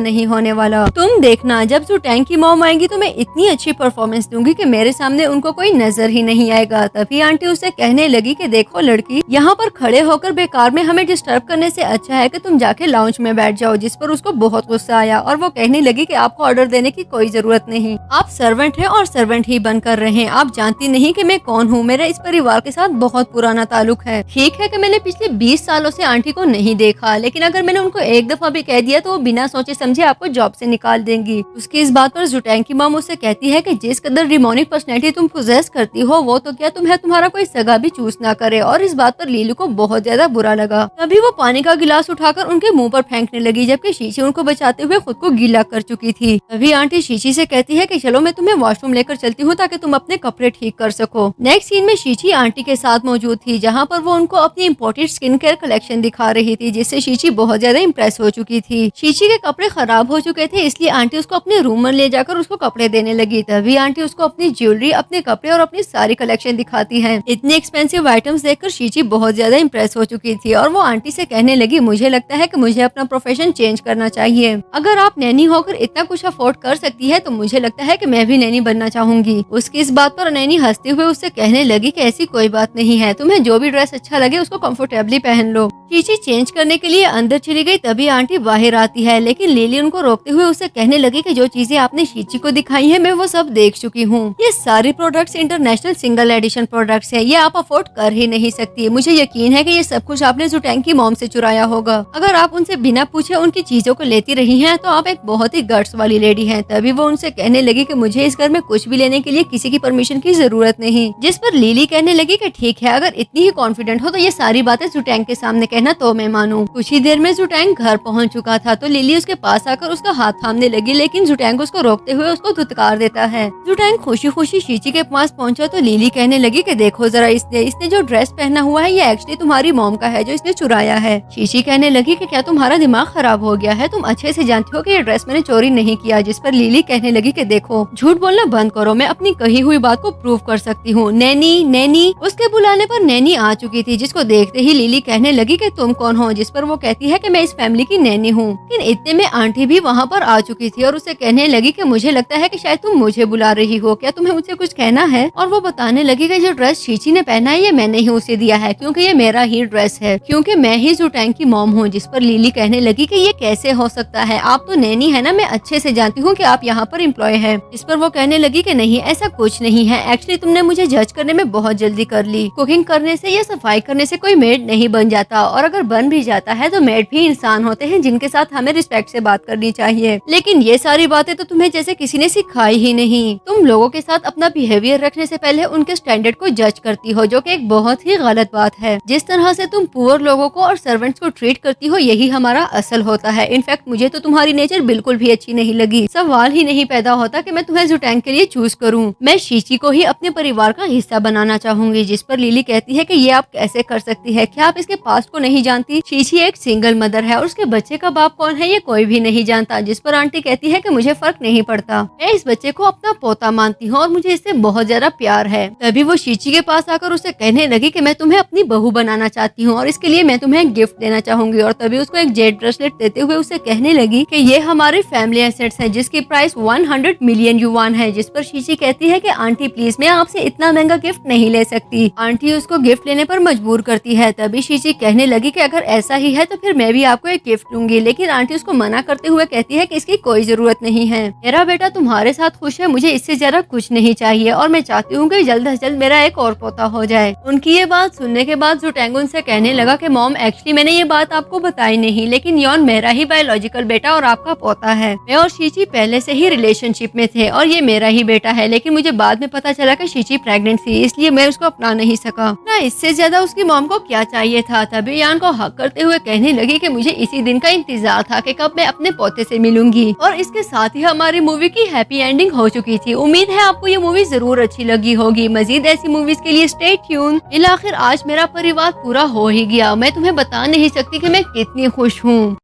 नहीं होने वाला। तुम देखना, जब जुटैंग की मॉम आएंगी तो मैं इतनी अच्छी परफॉर्मेंस दूंगी कि मेरे सामने उनको कोई नजर ही नहीं आएगा। तभी आंटी उसे कहने लगी कि देखो लड़की, यहाँ पर खड़े होकर बेकार में हमें डिस्टर्ब करने से अच्छा है कि तुम जाके लाउंज में बैठ जाओ। जिस पर उसको बहुत गुस्सा आया और वो कहने लगी कि आपको ऑर्डर देने की कोई जरूरत नहीं, आप सर्वेंट हैं और सर्वेंट ही बनकर रहें। आप जानती नहीं कि मैं कौन हूँ, मेरा इस परिवार के साथ बहुत पुराना ताल्लुक है। ठीक है कि मैंने पिछले 20 सालों से आंटी को नहीं देखा, लेकिन अगर मैंने उनको एक दफा भी कह दिया तो वो बिना सोचे समझे आपको जॉब से निकाल देंगी। उसकी इस बात पर जुटैंग की मॉम उससे कहती है कि जिस कदर डिमोनिक पर्सनैलिटी तुम पोजेस करती हो वो तो क्या तुम्हें तुम्हारा कोई सगा भी चूज ना करे। और इस बात पर लीलू को बहुत ज्यादा बुरा लगा। तभी वो पानी का गिलास उठाकर उनके मुंह पर फेंकने लगी, जबकि शीशी उनको बचाते हुए खुद को गीला कर चुकी थी। तभी आंटी शीशी से कहती है कि चलो मैं तुम्हें वॉशरूम लेकर चलती हूँ ताकि तुम अपने कपड़े ठीक कर सको। नेक्स्ट सीन में शीशी आंटी के साथ मौजूद थी जहाँ पर वो उनको अपनी इम्पोर्टेड स्किन केयर कलेक्शन दिखा रही थी, जिससे शीशी बहुत ज्यादा इम्प्रेस हो चुकी थी। शीशी के कपड़े खराब हो चुके थे इसलिए आंटी उसको अपने रूम में ले जाकर उसको कपड़े देने लगी। तभी आंटी उसको अपनी ज्वेलरी, अपने कपड़े और अपनी सारी कलेक्शन दिखाती है। इतने एक्सपेंसिव आइटम्स देखकर शीची बहुत ज्यादा इम्प्रेस हो चुकी थी और वो आंटी से कहने लगी, मुझे लगता है कि मुझे अपना प्रोफेशन चेंज करना चाहिए। अगर आप नैनी होकर इतना कुछ अफोर्ड कर सकती है तो मुझे लगता है कि मैं भी नैनी बनना चाहूंगी। उसकी इस बात पर नैनी हंसते हुए उससे कहने लगी कि ऐसी कोई बात नहीं है, तुम्हें जो भी ड्रेस अच्छा लगे उसको कंफर्टेबली पहन लो। शीची चेंज करने के लिए अंदर चली गई। तभी आंटी बाहर आती है, लेकिन लिली उनको रोकते हुए उससे कहने लगी कि जो चीजें आपने शीची को दिखाई है मैं वो सब देख चुकी हूँ। ये सारी products international single edition products है, ये आप अफोर्ड कर ही नहीं सकती। मुझे यकीन है कि ये सब कुछ आपने जुटैंग की मॉम से चुराया होगा। अगर आप उनसे बिना पूछे उनकी चीजों को लेती रही हैं तो आप एक बहुत ही गट्स वाली लेडी हैं। तभी वो उनसे कहने लगी कि मुझे इस घर में कुछ भी लेने के लिए किसी की परमिशन की जरूरत नहीं। जिस पर लिली कहने लगी कि ठीक है, अगर इतनी ही कॉन्फिडेंट हो तो ये सारी बातें जुटैंग के सामने कहना तो मैं मानूं। कुछ ही देर में जुटैंग घर पहुंच चुका था तो लिली उसके पास आकर उसका हाथ थामने लगी, लेकिन जुटैंग उसको रोकते हुए उसको धुतकार देता है। जुटैंग खुशी खुशी शीची के पास पहुंचा तो लिली कहने लगी कि देखो जरा, इसने जो ड्रेस पहना हुआ है ये एक्चुअली तुम्हारी मॉम का है जो इसने चुराया है। शीशी कहने लगी कि क्या तुम्हारा दिमाग खराब हो गया है, तुम अच्छे से जानती हो कि ये ड्रेस मैंने चोरी नहीं किया। जिस पर लिली कहने लगी कि देखो झूठ बोलना बंद करो, मैं अपनी कही हुई बात को प्रूव कर सकती हूँ। नैनी नैनी। उसके बुलाने पर नैनी आ चुकी थी, जिसको देखते ही लिली कहने लगी कि तुम कौन हो। जिस पर वो कहती है कि मैं इस फैमिली की नैनी हूँ। लेकिन इतने में आंटी भी वहाँ पर आ चुकी थी और उसे कहने लगी कि मुझे लगता है कि शायद तुम मुझे बुला रही हो, क्या तुम्हें मुझसे कुछ कहना है। और वो बताने लगी कि जो ड्रेस शीची ने पहना है ये मैंने ही उसे दिया है क्योंकि ये मेरा ही ड्रेस है, क्योंकि मैं ही जुटैंग की मॉम हूँ। जिस पर लिली कहने लगी कि ये कैसे हो सकता है, आप तो नैनी है ना, मैं अच्छे से जानती हूँ कि आप यहाँ पर एम्प्लॉय है। इस पर वो कहने लगी कि नहीं, ऐसा कुछ नहीं है, एक्चुअली तुमने मुझे जज करने में बहुत जल्दी कर ली। कुकिंग करने से या सफाई करने से कोई मेड नहीं बन जाता, और अगर बन भी जाता है तो मेड भी इंसान होते हैं जिनके साथ हमें रिस्पेक्ट से बात करनी चाहिए। लेकिन ये सारी बातें तो तुम्हें जैसे किसी ने सिखाई ही नहीं। तुम लोगों के साथ अपना बिहेवियर रखने से पहले उनके स्टैंडर्ड को जज करती हो, जो कि एक बहुत ही गलत बात है। जिस तरह से तुम पुअर लोगों को और सर्वेंट्स को ट्रीट करती हो यही हमारा असल होता है। इनफैक्ट मुझे तो तुम्हारी नेचर बिल्कुल भी अच्छी नहीं लगी। सवाल ही नहीं पैदा होता कि मैं तुम्हें जुटैंग के लिए चूज करूं। मैं शीची को ही अपने परिवार का हिस्सा बनाना चाहूंगी। जिस पर लिली कहती है कि ये आप कैसे कर सकती है, क्या आप इसके पास्ट को नहीं जानती। शीची एक सिंगल मदर है और उसके बच्चे का बाप कौन है ये कोई भी नहीं जानता। जिस पर आंटी कहती है कि मुझे फर्क नहीं पड़ता, मैं इस बच्चे को अपना पोता मानती हूँ और मुझे इससे बहुत ज्यादा प्यार है। तभी वो शीची के पास आकर उसे कहने लगी कि मैं तुम्हें अपनी बहू बनाना चाहती हूँ और इसके लिए मैं तुम्हें गिफ्ट देना चाहूंगी। और तभी उसको एक जेड ब्रेसलेट देते हुए उसे कहने लगी कि ये हमारे फैमिली एसेट्स है जिसकी प्राइस 100 मिलियन युवान है। जिस पर शीची कहती है कि आंटी प्लीज, मैं आपसे इतना महंगा गिफ्ट नहीं ले सकती। आंटी उसको गिफ्ट लेने पर मजबूर करती है। तभी शीची कहने लगी कि अगर ऐसा ही है तो फिर मैं भी आपको एक गिफ्ट दूंगी। लेकिन आंटी उसको मना करते हुए कहती है कि इसकी कोई जरूरत नहीं है। मेरा बेटा तुम्हारे साथ खुश है, मुझे इससे ज्यादा कुछ नहीं चाहिए और मैं चाहती हूँ कि जल्द से जल्द मेरा एक और पोता हो जाए। उनकी ये बात सुनने के बाद जुटेंग उनसे कहने लगा कि मॉम, एक्चुअली मैंने ये बात आपको बताई नहीं, लेकिन यॉन मेरा ही बायोलॉजिकल बेटा और आपका पोता है। मैं और शीची पहले से ही रिलेशनशिप में थे और ये मेरा ही बेटा है, लेकिन मुझे बाद में पता चला कि शीची प्रेग्नेंट थी, इसलिए मैं उसको अपना नहीं सका। ना इससे ज्यादा उसकी मॉम को क्या चाहिए था। तभी यान को हक करते हुए कहने लगी कि मुझे इसी दिन का इंतजार था कि कब मैं अपने पोते से मिलूंगी। और इसके साथ ही हमारी मूवी की हैप्पी एंडिंग हो चुकी थी। उम्मीद है आपको ये मूवी जरूर अच्छी लगी होगी। मजीद ऐसी मूवीज के लिए स्टे ट्यून। आखिर आज मेरा परिवार पूरा हो ही गया। मैं तुम्हें बता नहीं सकती कि मैं कितनी खुश हूँ।